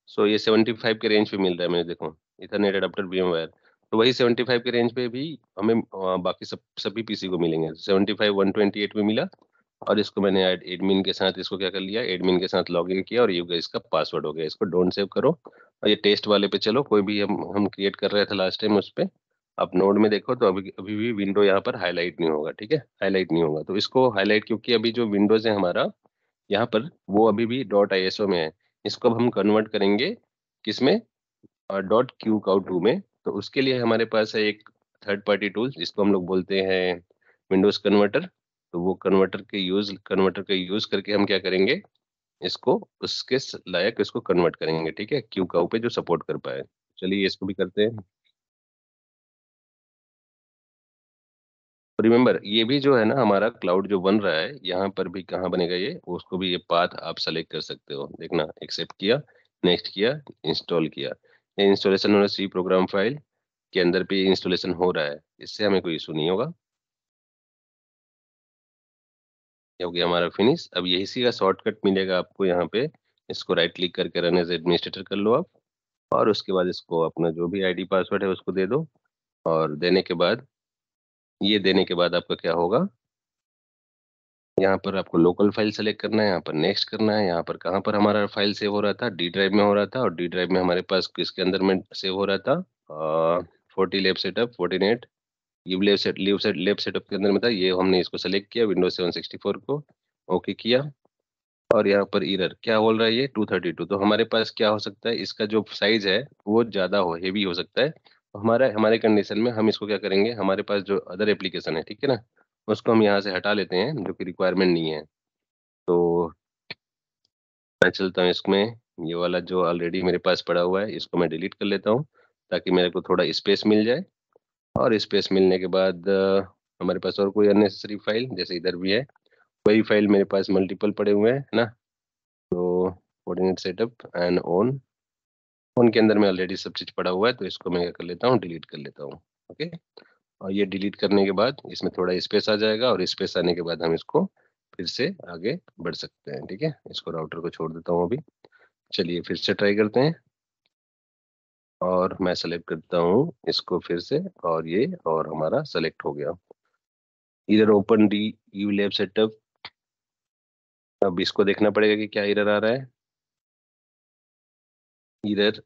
सो ये 75 के रेंज पे मिल रहा है मुझे, देखो इथरनेट अडेप्टर VMware। तो वही 75 के रेंज पे भी हमें बाकी सभी पीसी को मिलेंगे। 75 128 में मिला, और इसको मैंने एडमिन के साथ इसको क्या कर लिया, एडमिन के साथ लॉगिन किया, और ये हो गया इसका पासवर्ड हो गया। इसको डोंट सेव करो, और ये टेस्ट वाले पे चलो, कोई भी हम क्रिएट कर रहे थे लास्ट टाइम उस पे। आप नोड में देखो तो अभी अभी भी विंडो यहाँ पर हाईलाइट नहीं होगा, ठीक है, हाईलाइट नहीं होगा। तो इसको हाईलाइट, क्योंकि अभी जो विंडोज है हमारा यहाँ पर वो अभी भी डॉट आईएसओ में है। इसको अब हम कन्वर्ट करेंगे किसमें, डॉट क्यू काउ 2 में। तो उसके लिए हमारे पास है एक थर्ड पार्टी टूल जिसको हम लोग बोलते हैं विंडोज कन्वर्टर। तो वो कन्वर्टर का यूज करके हम क्या करेंगे, इसको उसके लायक इसको कन्वर्ट करेंगे, ठीक है, क्यू काउ पे जो सपोर्ट कर पाए। चलिए इसको भी करते हैं। रिमेम्बर ये भी जो है ना हमारा क्लाउड जो बन रहा है, यहाँ पर भी कहाँ बनेगा ये, उसको भी ये पाथ आप सेलेक्ट कर सकते हो। देखना, एक्सेप्ट किया, नेक्स्ट किया, इंस्टॉल किया, ये इंस्टॉलेशन और सी प्रोग्राम फाइल के अंदर पे इंस्टॉलेशन हो रहा है, इससे हमें कोई इशू नहीं होगा। ये हो गया हमारा फिनिश। अब यही सी का शॉर्टकट मिलेगा आपको यहाँ पे, इसको राइट क्लिक करके रन एज एडमिनिस्ट्रेटर कर लो आप, और उसके बाद इसको अपना जो भी आईडी पासवर्ड है उसको दे दो, और देने के बाद ये देने के बाद आपका क्या होगा, यहाँ पर आपको लोकल फाइल सेलेक्ट करना है, यहाँ पर नेक्स्ट करना है, यहाँ पर कहाँ पर हमारा फाइल सेव हो रहा था, डी ड्राइव में हो रहा था, और डी ड्राइव में हमारे पास किसके अंदर में सेव हो रहा था, 40 लैब सेटअप 48 लीव सेटअप के अंदर में था। ये हमने इसको सेलेक्ट किया, विंडोज 764 को ओके किया, और यहाँ पर एरर क्या बोल रहा है, ये 232। तो हमारे पास क्या हो सकता है, इसका जो साइज है वो ज़्यादा हो, हेवी हो सकता है। तो हमारे कंडीशन में हम इसको क्या करेंगे, हमारे पास जो अदर एप्लीकेशन है, ठीक है ना, उसको हम यहाँ से हटा लेते हैं, जो कि रिक्वायरमेंट नहीं है। तो मैं चलता हूँ इसमें, ये वाला जो ऑलरेडी मेरे पास पड़ा हुआ है इसको मैं डिलीट कर लेता हूँ, ताकि मेरे को थोड़ा स्पेस मिल जाए। और स्पेस मिलने के बाद हमारे पास और कोई अननेसेसरी फाइल जैसे इधर भी है, वही फाइल मेरे पास मल्टीपल पड़े हुए हैं, है ना। तो coordinate setup and on, on के अंदर में ऑलरेडी सब चीज़ पड़ा हुआ है, तो इसको मैं क्या कर लेता हूँ, डिलीट कर लेता हूँ। ओके, और ये डिलीट करने के बाद इसमें थोड़ा स्पेस आ जाएगा, और स्पेस आने के बाद हम इसको फिर से आगे बढ़ सकते हैं। ठीक है, इसको राउटर को छोड़ देता हूँ अभी। चलिए फिर से ट्राई करते हैं, और मैं सेलेक्ट करता हूँ इसको फिर से, और ये और हमारा सेलेक्ट हो गया। इधर open D you lab setup, अब इसको देखना पड़ेगा कि क्या एरर आ रहा है। इधर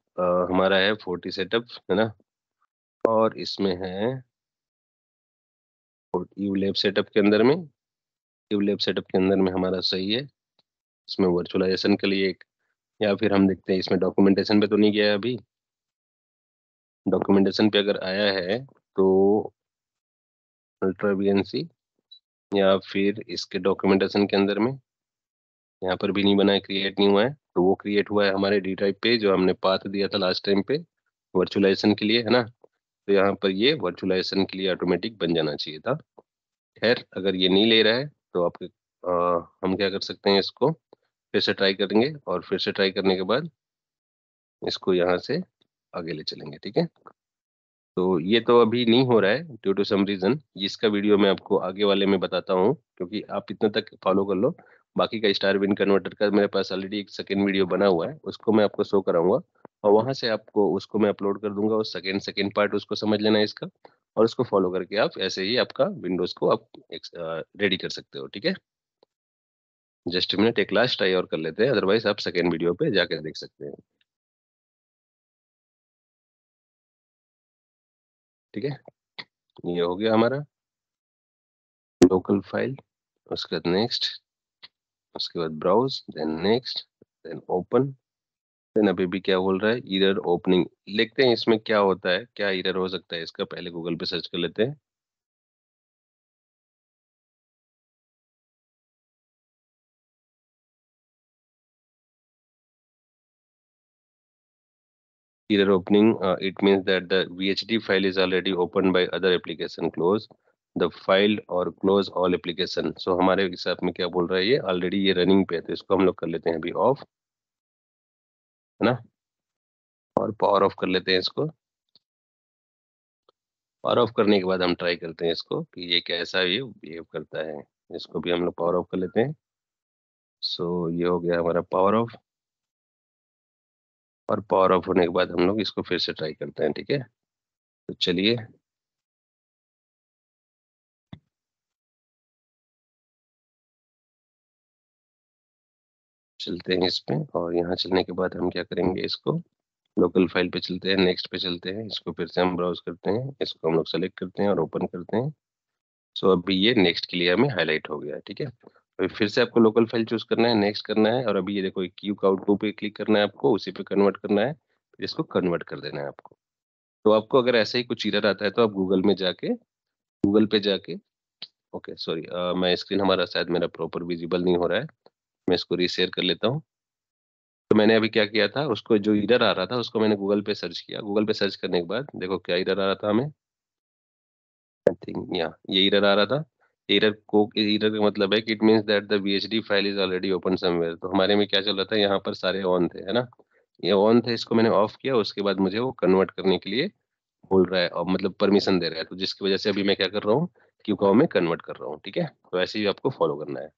हमारा है 40 सेटअप, है ना, और इसमें है यू लैब सेटअप के अंदर में, यू लैब सेटअप के अंदर में हमारा सही है। इसमें वर्चुअलाइजेशन के लिए एक, या फिर हम देखते हैं इसमें डॉक्यूमेंटेशन पे तो नहीं गया है अभी। डॉक्यूमेंटेशन पे अगर आया है तो अल्ट्रा वीएनसी, या फिर इसके डॉक्यूमेंटेशन के अंदर में यहाँ पर भी नहीं बना है, क्रिएट नहीं हुआ है, तो वो क्रिएट हुआ है हमारे डी ड्राइव पे, जो हमने पाथ दिया था लास्ट टाइम पे वर्चुअलाइजेशन के लिए, है ना। तो यहाँ पर ये वर्चुअलाइजेशन के लिए ऑटोमेटिक बन जाना चाहिए था। खैर अगर ये नहीं ले रहा है तो आपके हम क्या कर सकते हैं, इसको फिर से ट्राई करेंगे, और फिर से ट्राई करने के बाद इसको यहाँ से आगे ले चलेंगे। ठीक है, तो ये तो अभी नहीं हो रहा है ड्यू टू सम रीजन, इसका वीडियो मैं आपको आगे वाले में बताता हूँ, क्योंकि आप इतना तक फॉलो कर लो। बाकी का स्टार विन कन्वर्टर का मेरे पास ऑलरेडी एक सेकेंड वीडियो बना हुआ है, उसको मैं आपको शो कराऊंगा, और वहां से आपको उसको मैं अपलोड कर दूंगा, उस सेकेंड सेकेंड पार्ट उसको समझ लेना है इसका, और उसको फॉलो करके आप ऐसे ही आपका विंडोज को आप रेडी कर सकते हो। ठीक है, जस्ट मिनट, एक लास्ट ट्राई और कर लेते हैं, अदरवाइज आप सेकेंड वीडियो पे जाकर देख सकते हैं। ठीक है, ये हो गया हमारा लोकल फाइल, उसके बाद नेक्स्ट, उसके बाद browse, then next, then open. Then अभी भी क्या बोल रहा है, एरर ओपनिंग। लिखते हैं इसमें क्या होता है, क्या एरर हो सकता है इसका, पहले गूगल पे सर्च कर लेते हैं। Error opening, it means that the VHD file is already opened by other application, close the file or close all application। so हमारे हिसाब में क्या बोल रहा है, ये ऑलरेडी ये रनिंग पे है, तो इसको हम लोग कर लेते हैं अभी ऑफ, है ना, और पावर ऑफ कर लेते हैं इसको। पावर ऑफ करने के बाद हम ट्राई करते हैं इसको कि ये कैसा ये बिहेव करता है। इसको भी हम लोग पावर ऑफ कर लेते हैं। सो ये हो गया हमारा पावर ऑफ, और पावर ऑफ होने के बाद हम लोग इसको फिर से ट्राई करते हैं। ठीक है, तो चलिए चलते हैं इस पे, और यहाँ चलने के बाद हम क्या करेंगे, इसको लोकल फाइल पे चलते हैं, नेक्स्ट पे चलते हैं, इसको फिर से हम ब्राउज करते हैं, इसको हम लोग सेलेक्ट करते हैं और ओपन करते हैं। सो अभी ये नेक्स्ट के लिए हमें हाईलाइट हो गया है। ठीक है, अभी फिर से आपको लोकल फाइल चूज करना है, नेक्स्ट करना है, और अभी ये देखो क्यू काउट 2 पे क्लिक करना है आपको, उसी पे कन्वर्ट करना है, फिर इसको कन्वर्ट कर देना है आपको। तो आपको अगर ऐसे ही कुछ एरर आता है तो आप गूगल पे जाके, ओके सॉरी, मैं स्क्रीन हमारा शायद मेरा प्रॉपर विजिबल नहीं हो रहा है, मैं इसको रीशेयर कर लेता हूँ। तो मैंने अभी क्या किया था, उसको जो एरर आ रहा था उसको मैंने गूगल पे सर्च किया, गूगल पे सर्च करने के बाद देखो क्या एरर आ रहा था हमें, आई थिंक या ये एरर आ रहा था। एरर का मतलब है कि it means that the VHD file is already open somewhere. तो हमारे में क्या चल रहा था, यहाँ पर सारे ऑन थे, है ना, ये ऑन थे, इसको मैंने ऑफ किया, उसके बाद मुझे वो कन्वर्ट करने के लिए बोल रहा है, और मतलब परमिशन दे रहा है, तो जिसकी वजह से अभी मैं क्या कर रहा हूँ, क्यू काउ में कन्वर्ट कर रहा हूँ। ठीक है, तो ऐसे ही आपको फॉलो करना है।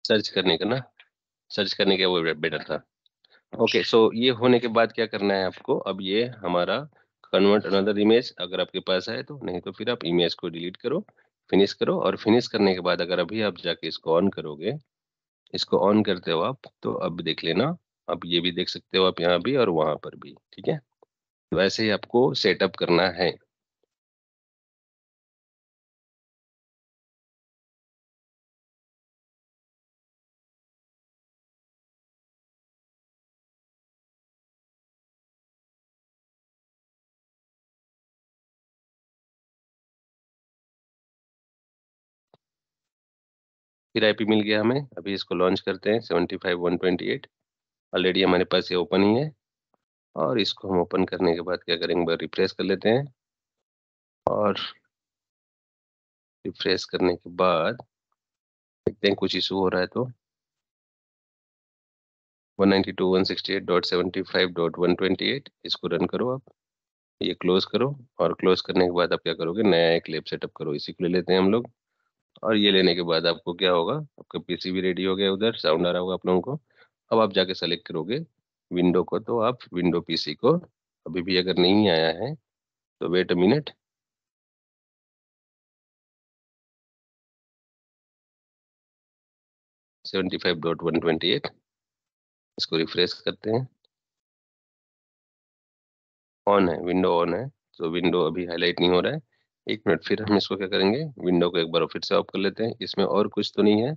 सर्च करने का ना, सर्च करने का वो बेटर था। ओके, सो ये होने के बाद क्या करना है आपको, अब ये हमारा कन्वर्ट अनदर इमेज अगर आपके पास है तो, नहीं तो फिर आप इमेज को डिलीट करो, फिनिश करो, और फिनिश करने के बाद अगर अभी आप जाके इसको ऑन करोगे, इसको ऑन करते हो आप, तो अब देख लेना, अब ये भी देख सकते हो आप यहाँ भी और वहां पर भी, ठीक है। तो ऐसे ही आपको सेटअप करना है। फिर आईपी मिल गया हमें, अभी इसको लॉन्च करते हैं 75.128। ऑलरेडी हमारे पास ये ओपन ही है, और इसको हम ओपन करने के बाद क्या करेंगे, रिफ्रेश कर लेते हैं, और रिफ्रेश करने के बाद देखते हैं कुछ इशू हो रहा है तो। 192.168.75.128 इसको रन करो आप, ये क्लोज करो, और क्लोज करने के बाद आप क्या करोगे, नया एक लैब सेटअप करो, इसी को ले लेते हैं हम लोग। और ये लेने के बाद आपको क्या होगा, आपका पीसी भी रेडी हो गया, उधर साउंड आ रहा होगा आप लोगों को। अब आप जाके सेलेक्ट करोगे विंडो को, तो आप विंडो पीसी को, अभी भी अगर नहीं आया है तो वेट अ मिनट। 75.128 इसको रिफ्रेश करते हैं, ऑन है, विंडो ऑन है, तो विंडो अभी हाईलाइट नहीं हो रहा है। एक मिनट, फिर हम इसको क्या करेंगे, विंडो को एक बार फिर से ऑफ कर लेते हैं, इसमें और कुछ तो नहीं है।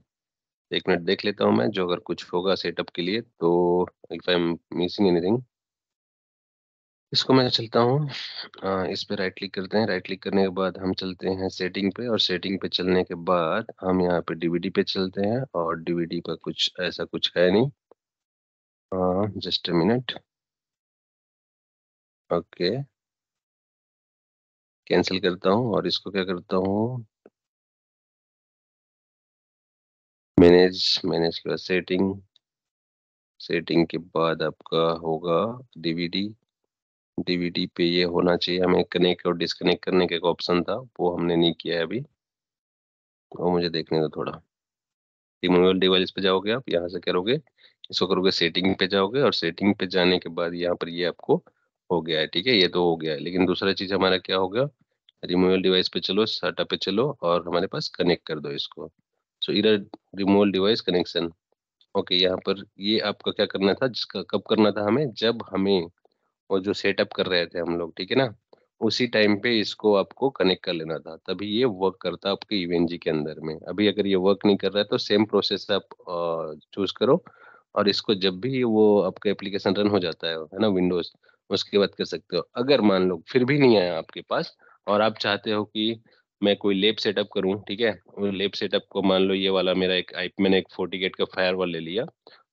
एक मिनट देख लेता हूँ मैं, जो अगर कुछ होगा सेटअप के लिए तो, if I am missing anything, इसको मैं चलता हूँ, इस पे राइट क्लिक करते हैं, राइट क्लिक करने के बाद हम चलते हैं सेटिंग पे, और सेटिंग पे चलने के बाद हम यहाँ पे डीवीडी पे चलते हैं, और डीवीडी पर कुछ ऐसा कुछ है नहीं। Just a minute. Okay, cancel करता हूँ, और इसको क्या करता हूँ, मैनेज, मैनेज के बाद सेटिंग, सेटिंग के बाद आपका होगा डीवीडी, डीवीडी पे ये होना चाहिए, हमें कनेक्ट और डिस्कनेक्ट करने का एक ऑप्शन था, वो हमने नहीं किया है अभी, वो मुझे देखने दो थोड़ा। रिमूवेबल डिवाइस पे जाओगे, आप यहाँ से करोगे, इसको करोगे सेटिंग पे जाओगे, और सेटिंग पे जाने के बाद यहाँ पर ये आपको हो गया है, ठीक है, ये तो हो गया है, लेकिन दूसरा चीज हमारा क्या होगा, रिमूवेबल डिवाइस पे चलो, सेटअप पे चलो, और हमारे पास कनेक्ट कर दो इसको। सो इधर रिमूवेबल डिवाइस कनेक्शन। ओके, यहाँ पर ये आपका क्या करना था, जिसका कब करना था हमें, जब हमें और जो सेटअप कर रहे थे हम लोग, ठीक है ना, उसी टाइम पे इसको आपको कनेक्ट कर लेना था, तभी ये वर्क करता आपके इवेंजी के अंदर में। अभी अगर ये वर्क नहीं कर रहा है तो सेम प्रोसेस आप चूज करो, और इसको जब भी वो आपका एप्लीकेशन रन हो जाता है ना, विंडोज, उसके बाद कर सकते हो। अगर मान लो फिर भी नहीं आया आपके पास, और आप चाहते हो कि मैं कोई लैब सेटअप करूं, ठीक है, वो लैब सेटअप को मान लो ये वाला मेरा एक मैंने एक FortiGate का फायरवॉल ले लिया,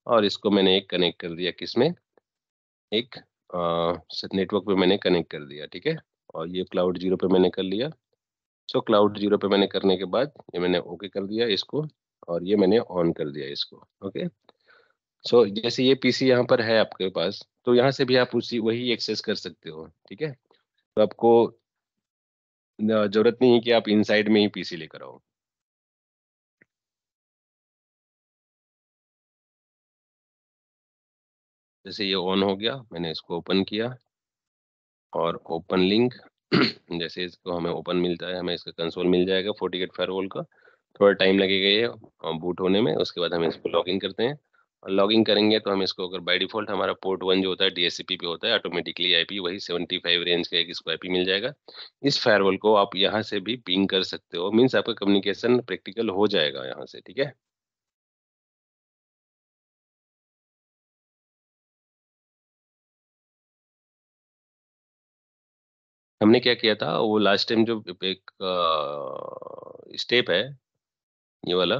और इसको मैंने एक कनेक्ट कर दिया किसमें, एक नेटवर्क पे मैंने कनेक्ट कर दिया, ठीक है, और ये क्लाउड जीरो पे मैंने कर लिया। सो क्लाउड जीरो पे मैंने करने के बाद ये मैंने ओके कर दिया इसको, और ये मैंने ऑन कर दिया इसको। ओके, सो जैसे ये पीसी यहाँ पर है आपके पास, तो यहाँ से भी आप उसी वही एक्सेस कर सकते हो, ठीक है, तो आपको जरूरत नहीं है कि आप इनसाइड में ही पीसी लेकर आओ। जैसे ये ऑन हो गया, मैंने इसको ओपन किया, और ओपन लिंक जैसे इसको हमें ओपन मिलता है, हमें इसका कंसोल मिल जाएगा FortiGate फायरवॉल का। थोड़ा टाइम लगेगा ये बूट होने में, उसके बाद हम इसको लॉगिन करते हैं, और लॉगिन करेंगे तो हम इसको, अगर बाय डिफॉल्ट हमारा पोर्ट 1 जो होता है DHCP पे होता है, ऑटोमेटिकली आईपी वही 75 रेंज का एक इसको आईपी मिल जाएगा। इस फायरवॉल को आप यहाँ से भी पिंग कर सकते हो, मीन्स आपका कम्युनिकेशन प्रैक्टिकल हो जाएगा यहाँ से, ठीक है। हमने क्या किया था, वो लास्ट टाइम जो एक स्टेप है ये वाला,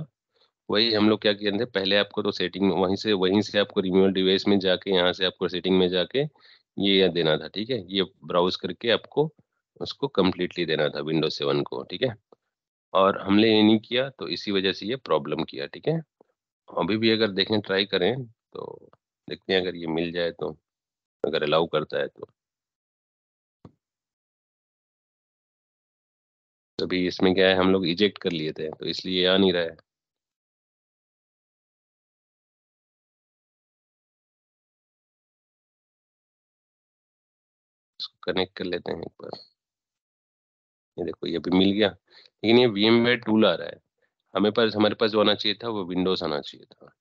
वही हम लोग क्या किए थे, पहले आपको तो सेटिंग में वहीं से आपको रिमूवल डिवाइस में जाके, यहाँ से आपको सेटिंग में जाके ये देना था, ठीक है, ये ब्राउज करके आपको उसको कम्प्लीटली देना था Windows 7 को, ठीक है, और हमने ये नहीं किया, तो इसी वजह से ये प्रॉब्लम किया, ठीक है। अभी भी अगर देखें, ट्राई करें तो, देखते हैं अगर ये मिल जाए तो, अगर अलाउ करता है तो। अभी इसमें क्या है, हम लोग इजेक्ट कर लिए थे, तो इसलिए आ नहीं रहा है। इसको कनेक्ट कर लेते हैं एक बार। ये देखो ये भी मिल गया, लेकिन ये VMware टूल आ रहा है। हमारे पास जो आना चाहिए था वो विंडोज आना चाहिए था।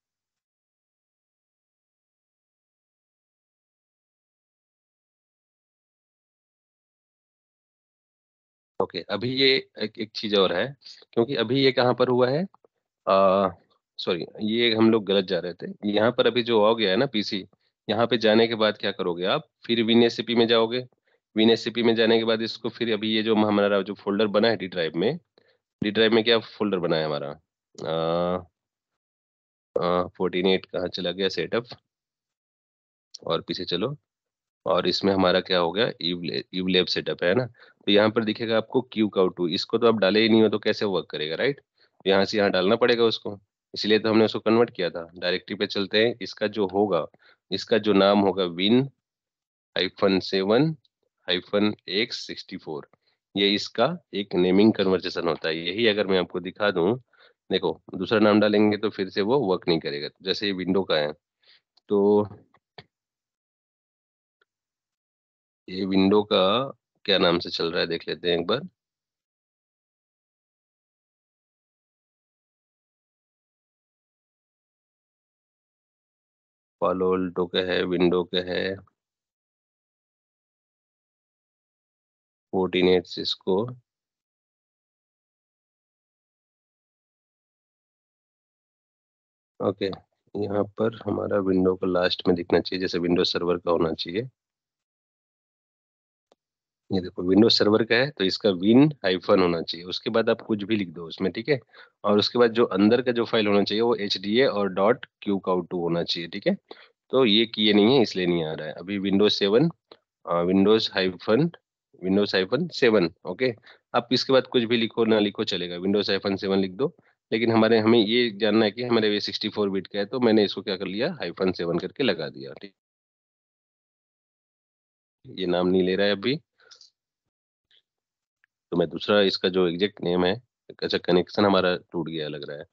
ओके, अभी ये एक चीज और है, क्योंकि अभी ये कहाँ पर हुआ है, सॉरी ये हम लोग गलत जा रहे थे। यहाँ पर अभी जो आ गया है ना PC, यहाँ पे जाने के बाद क्या करोगे आप, फिर WinSCP में जाओगे। WinSCP में जाने के बाद इसको फिर अभी ये जो हमारा जो फोल्डर बना है डी ड्राइव में क्या फोल्डर बना है हमारा, 14.8 कहाँ चला गया, सेटअप, और पीछे चलो। और इसमें हमारा क्या हो गया, ईव लैब सेटअप है ना। तो यहाँ पर दिखेगा आपको QCOW2, इसको तो आप डाले ही नहीं हो तो कैसे वर्क करेगा, राइट। तो यहाँ से यहाँ डालना पड़ेगा उसको, इसलिए तो हमने उसको कन्वर्ट किया था। डायरेक्टरी पे चलते हैं, इसका जो होगा, इसका जो नाम होगा Win-7-X64, ये इसका एक नेमिंग कन्वर्सेशन होता है। यही अगर मैं आपको दिखा दूं, देखो दूसरा नाम डालेंगे तो फिर से वो वर्क नहीं करेगा। तो जैसे ये विंडो का है, तो ये विंडो का क्या नाम से चल रहा है देख लेते हैं एक बार। पालो अल्टो का है, विंडो का है, 14.8 सिस्को। ओके, यहाँ पर हमारा विंडो का लास्ट में दिखना चाहिए, जैसे विंडोज सर्वर का होना चाहिए। ये देखो विंडोज सर्वर का है तो इसका विन हाइफन होना चाहिए, उसके बाद आप कुछ भी लिख दो उसमें, ठीक है। और उसके बाद जो अंदर का जो फाइल होना चाहिए वो HDA और डॉट QCOW2 होना चाहिए, ठीक है। तो ये किए नहीं है इसलिए नहीं आ रहा है अभी। Windows hyphen 7, okay. आप इसके बाद कुछ भी लिखो ना लिखो चलेगा, Windows-7 लिख दो। लेकिन हमें ये जानना है कि हमारे ये 64 बिट का है, तो मैंने इसको क्या कर लिया, -7 करके लगा दिया, ठीक। ये नाम नहीं ले रहा है अभी, तो मैं दूसरा इसका जो एग्जैक्ट नेम है, अच्छा कनेक्शन हमारा टूट गया लग रहा है।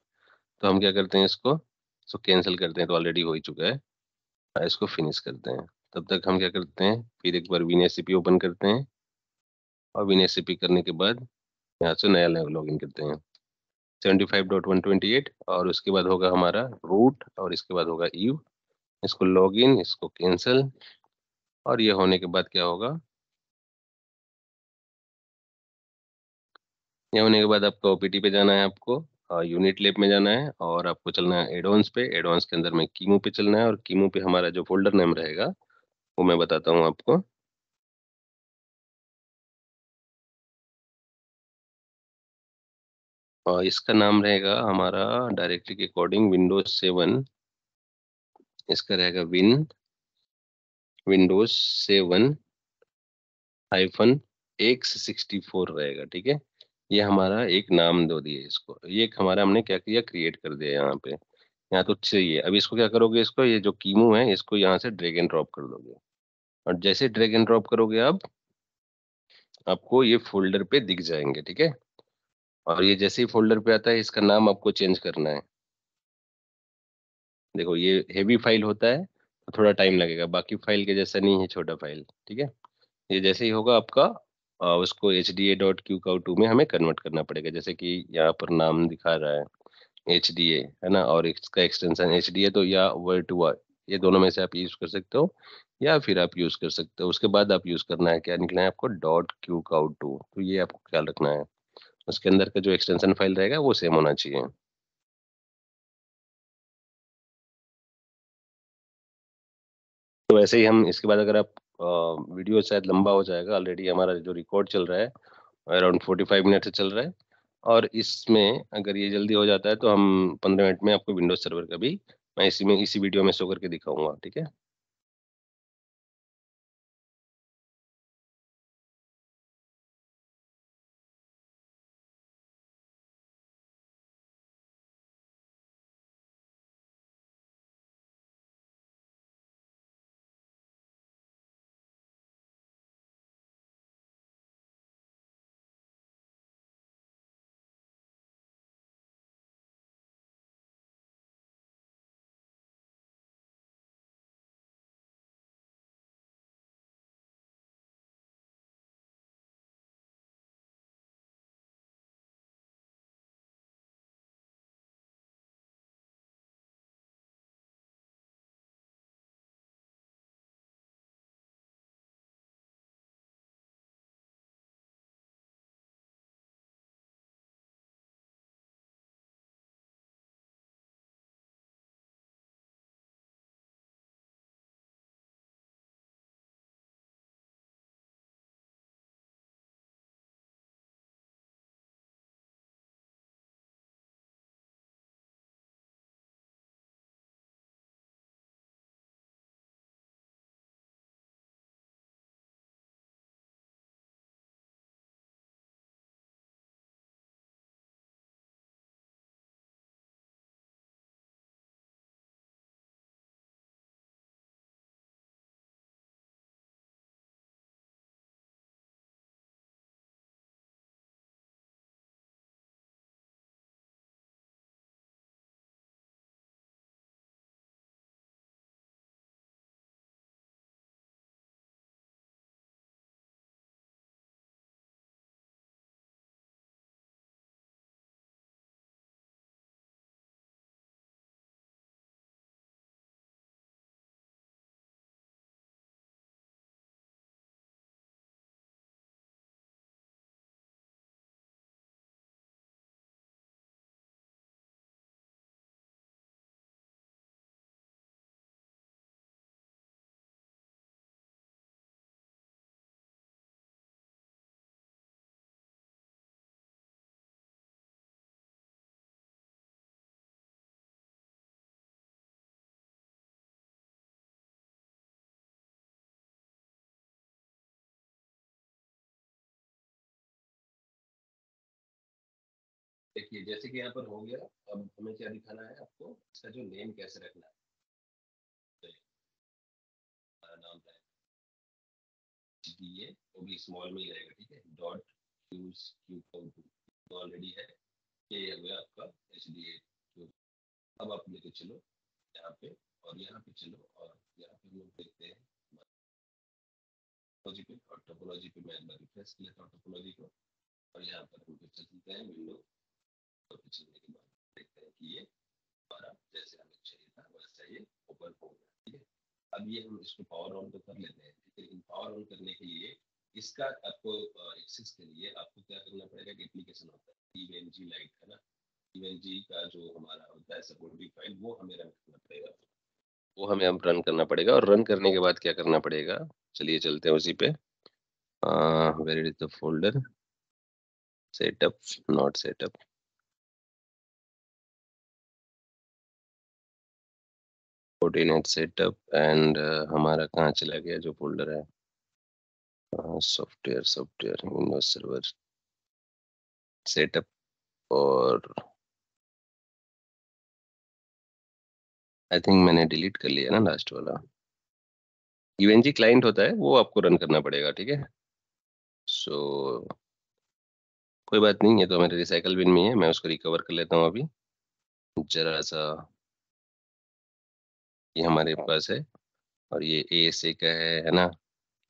तो हम क्या करते हैं, इसको कैंसिल करते हैं, तो ऑलरेडी हो ही चुका है। इसको फिनिश करते हैं। तब तक हम क्या करते हैं, फिर एक बार WinSCP ओपन करते हैं, और WinSCP करने के बाद यहाँ से नया लॉगिन करते हैं, 75.128, और उसके बाद होगा हमारा रूट, और इसके बाद होगा ईव। इसको लॉगिन, इसको कैंसिल, और ये होने के बाद क्या होगा, ये होने के बाद आपको OPT पे जाना है, आपको यूनिट लैब में जाना है, और आपको चलना है एडवांस पे। एडवांस के अंदर में कीमो पे चलना है, और कीमो पे हमारा जो फोल्डर नेम रहेगा वो मैं बताता हूँ आपको। और इसका नाम रहेगा हमारा डायरेक्टरी के अकॉर्डिंग Windows 7, इसका रहेगा Windows 7-X64 रहेगा, ठीक है। ये हमारा एक नाम दो दिए इसको, ये एक हमारा हमने क्या किया, क्रिएट कर दिया यहाँ पे। यहाँ तो चाहिए, अब इसको क्या करोगे, इसको ये जो कीमो है इसको यहाँ से ड्रैग एंड ड्रॉप कर दोगे। और जैसे ड्रैग एंड ड्रॉप करोगे आप, आपको ये फोल्डर पे दिख जाएंगे, ठीक है। और ये जैसे ही फोल्डर पे आता है, इसका नाम आपको चेंज करना है। देखो ये हेवी फाइल होता है तो थोड़ा टाइम लगेगा, बाकी फाइल के जैसा नहीं है, छोटा फाइल, ठीक है। ये जैसे ही होगा आपका, उसको HDA.QCOW2 में हमें कन्वर्ट करना पड़ेगा, जैसे कि यहाँ पर नाम दिखा रहा है HDA, है ना, और इसका एक्सटेंशन HDA, तो या वर्ड टू वर्ड, ये दोनों में से आप यूज कर सकते हो, या फिर आप यूज कर सकते हो। उसके बाद आप यूज करना है, क्या निकलना है आपको, .QCOW2, तो ये आपको ख्याल रखना है, उसके अंदर का जो एक्सटेंशन फाइल रहेगा वो सेम होना चाहिए। तो ऐसे ही हम इसके बाद, अगर आप वीडियो शायद लंबा हो जाएगा, ऑलरेडी हमारा जो रिकॉर्ड चल रहा है अराउंड 45 मिनट से चल रहा है, और इसमें अगर ये जल्दी हो जाता है तो हम 15 मिनट में आपको विंडोज सर्वर का भी मैं इसी वीडियो में शो करके दिखाऊंगा, ठीक है। देखिए जैसे कि यहाँ पर हो गया, अब हमें क्या दिखाना है आपको, इसका जो नेम कैसे रखना है। तो हमारा नाम है DA, वो भी स्मॉल में ही रहेगा, ठीक है। डॉट यूज क्यू तो ऑलरेडी है, ये हो गया आपका HDA। अब आप लेके चलो यहाँ पे, और यहाँ पे चलो, और यहाँ पे हम लोग देखते हैं टोपोलॉजी पे, और टोपोलॉजी पे मैं एक बार रिफ्रेश कर लेता हूँ टोपोलॉजी को, और यहाँ पर हम फिर चलते हैं विंडो, और फिर चलने के बाद देखते हैं कि ये हमारा जैसे हमें चाहिए था वैसा ये ओपन हो गया, ठीक है। अब ये हम इसको पावर ऑन तो कर लेते हैं, ठीक है, लेकिन पावर ऑन करने के लिए इसका आपको एक्सेस के लिए आपको क्या करना पड़ेगा, कि एप्लीकेशन होता है EVE-NG लाइट, है ना। EVE-NG का जो हमारा होता है सपोर्टिव फाइल, वो हमें रन करना पड़ेगा, वो हमें अब रन करना पड़ेगा। और रन करने के बाद क्या करना पड़ेगा, चलिए चलते हैं उसी पे। Where is the folder, setup, not setup, coordinate setup, and हमारा कहाँ चला गया जो फोल्डर है, सॉफ्टवेयर विंडोज सर्वर सेटअप, और आई थिंक मैंने डिलीट कर लिया ना लास्ट वाला। EVE-NG क्लाइंट होता है, वो आपको रन करना पड़ेगा, ठीक है। सो कोई बात नहीं, ये तो मेरे रिसाइकल बिन में है, मैं उसको रिकवर कर लेता हूँ अभी जरा सा। ये हमारे पास है, और ये ASA का है ना,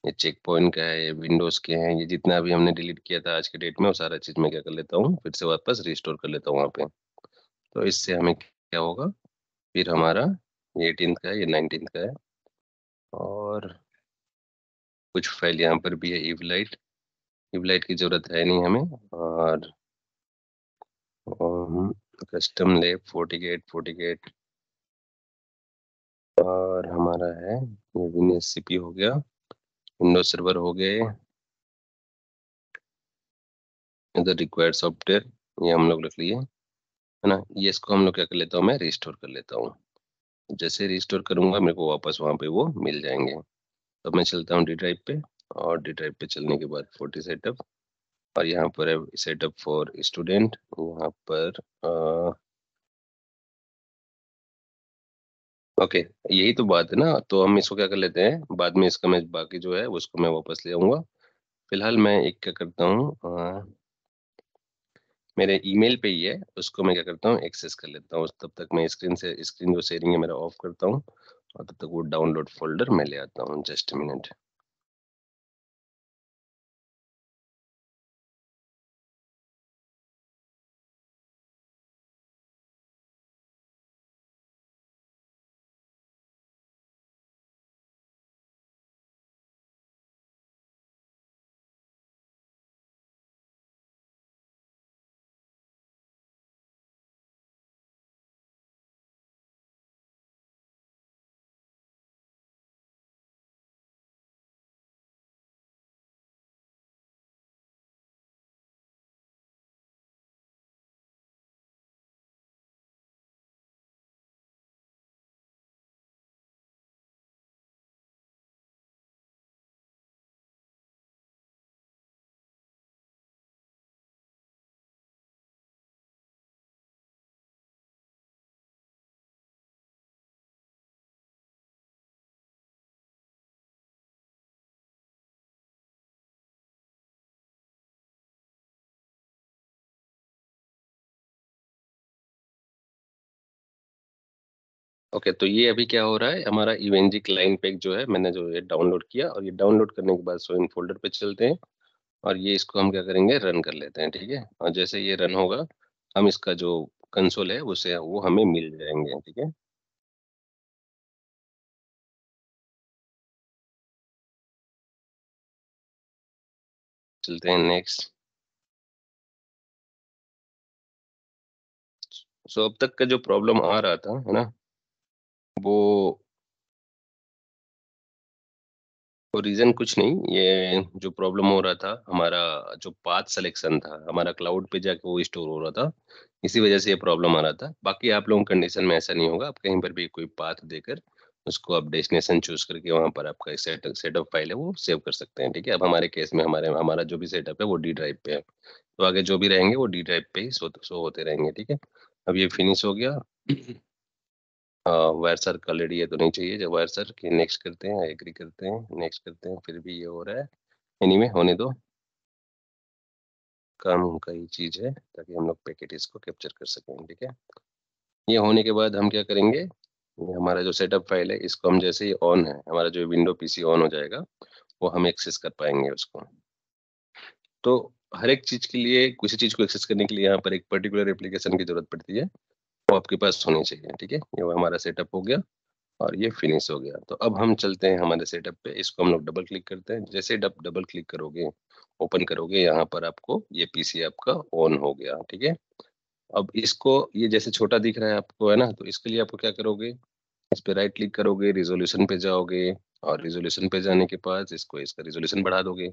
ये चेक पॉइंट का है, ये विंडोज के हैं, ये जितना भी हमने डिलीट किया था आज के डेट में, वो सारा चीज मैं क्या कर लेता हूँ, फिर से वापस रिस्टोर कर लेता हूँ वहाँ पे। तो इससे हमें क्या होगा, फिर हमारा ये 18th का है, ये 19th का है, और कुछ फाइल यहाँ पर भी है, इवलाइट की जरूरत है नहीं हमें, और कस्टम लैब 48 और हमारा है ये WinSCP हो गया, विंडोज सर्वर हो गए, इधर रिक्वायर्ड सॉफ्टवेयर ये हम लोग रख लिए, है ना। ये इसको हम लोग क्या कर लेता हूँ, मैं रिस्टोर कर लेता हूँ। जैसे रिस्टोर करूंगा मेरे को वापस वहाँ पे वो मिल जाएंगे। तो मैं चलता हूँ डी ड्राइव पे, और डी ड्राइव पे चलने के बाद 40 सेटअप, और यहाँ पर है सेटअप फॉर स्टूडेंट, यहाँ पर ओके, यही तो बात है ना। तो हम इसको क्या कर लेते हैं, बाद में इसका मैं बाकी जो है उसको मैं वापस ले आऊंगा। फिलहाल मैं एक क्या करता हूँ, मेरे ईमेल पे ही है, उसको मैं क्या करता हूँ, एक्सेस कर लेता हूँ। तब तक मैं स्क्रीन जो शेयरिंग है मेरा ऑफ करता हूँ, और तब तक वो डाउनलोड फोल्डर मैं ले आता हूँ, जस्ट मिनट। ओके, तो ये अभी क्या हो रहा है, हमारा EVE-NG क्लाइंट पैक जो है मैंने जो ये डाउनलोड किया, और ये डाउनलोड करने के बाद सो इन फोल्डर पे चलते हैं, और ये इसको हम क्या करेंगे, रन कर लेते हैं, ठीक है। और जैसे ये रन होगा, हम इसका जो कंसोल है उसे वो हमें मिल जाएंगे, ठीक है। चलते हैं नेक्स्ट। सो अब तक का जो प्रॉब्लम आ रहा था, है ना, वो रीजन कुछ नहीं, ये जो प्रॉब्लम हो रहा था, हमारा जो पाथ सिलेक्शन था हमारा क्लाउड पे जाके वो स्टोर हो रहा था, इसी वजह से ये प्रॉब्लम आ रहा था। बाकी आप लोगों कंडीशन में ऐसा नहीं होगा, आप कहीं पर भी कोई पाथ देकर उसको आप डेस्टिनेशन चूज करके वहां पर आपका सेटअप फाइल है वो सेव कर सकते हैं। ठीक है, अब हमारे केस में हमारा जो भी सेटअप है वो डी ड्राइव पे है, तो आगे जो भी रहेंगे वो डी ड्राइव पे ही शो होते रहेंगे। ठीक है, अब ये फिनिश हो गया। वायर सर कल रेडी है तो नहीं चाहिए, जब वायर सर की नेक्स्ट करते हैं, एग्री करते हैं, नेक्स्ट करते हैं, फिर भी ये हो रहा है। एनीवे होने दो, काम का ही चीज है ताकि हम लोग पैकेट इसको कैप्चर कर सकें। ठीक है, ये होने के बाद हम क्या करेंगे, ये हमारा जो सेटअप फाइल है इसको हम जैसे ही ऑन है, हमारा जो विंडो पीसी ऑन हो जाएगा वो हम एक्सेस कर पाएंगे उसको। तो हर एक चीज के लिए, किसी चीज को एक्सेस करने के लिए यहाँ पर एक पर्टिकुलर एप्लीकेशन की जरूरत पड़ती है, वो आपके पास होनी चाहिए। ठीक है, ये वो हमारा सेटअप हो गया और ये फिनिश हो गया। तो अब हम चलते हैं हमारे सेटअप पे, इसको हम लोग डबल क्लिक करते हैं। जैसे डबल क्लिक करोगे, ओपन करोगे, यहाँ पर आपको ये पीसी आपका ऑन हो गया। ठीक है, अब इसको, ये जैसे छोटा दिख रहा है आपको, है ना, तो इसके लिए आपको क्या करोगे, इस पे राइट क्लिक करोगे, रिजोल्यूशन पे जाओगे, और रिजोल्यूशन पे जाने के बाद इसको, इसका रिजोल्यूशन बढ़ा दोगे।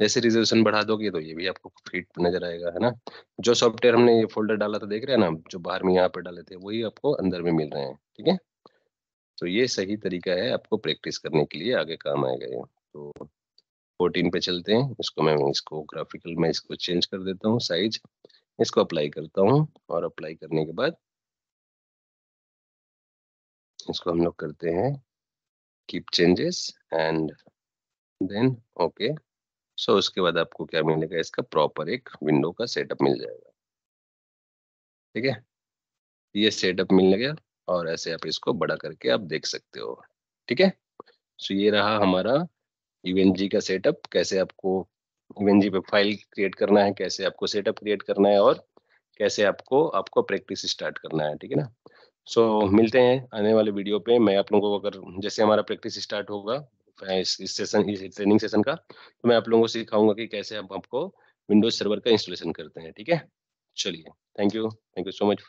जैसे रिजोल्यूशन बढ़ा दोगे तो ये भी आपको फिट नजर आएगा, है ना। जो सॉफ्टवेयर हमने ये फोल्डर डाला था, देख रहे हैं ना, जो बाहर में यहाँ पे डाले थे वही आपको अंदर में मिल रहे हैं। ठीक है, तो ये सही तरीका है आपको प्रैक्टिस करने के लिए, आगे काम आएगा ये। तो 14 पे चलते हैं, इसको ग्राफिकल में इसको चेंज कर देता हूँ साइज, इसको अप्लाई करता हूँ, और अप्लाई करने के बाद इसको हम लोग करते हैं keep changes and then okay. So उसके बाद आपको क्या मिलेगा, इसका प्रॉपर एक विंडो का सेटअप मिल जाएगा। ठीक है, ये सेटअप मिल गया, और ऐसे आप इसको बड़ा करके आप देख सकते हो। ठीक है, सो ये रहा हमारा यूएनजी का सेटअप, कैसे आपको यूएनजी पे फाइल क्रिएट करना है, कैसे आपको सेटअप क्रिएट करना है, और कैसे आपको आपको प्रैक्टिस स्टार्ट करना है। ठीक है ना। सो मिलते हैं आने वाले वीडियो पे। मैं आप लोगों को, अगर जैसे हमारा प्रैक्टिस स्टार्ट होगा इस सेशन, इस ट्रेनिंग सेशन का, तो मैं आप लोगों को सिखाऊंगा कि कैसे हम आपको विंडोज सर्वर का इंस्टॉलेशन करते हैं। ठीक है, चलिए, थैंक यू सो मच।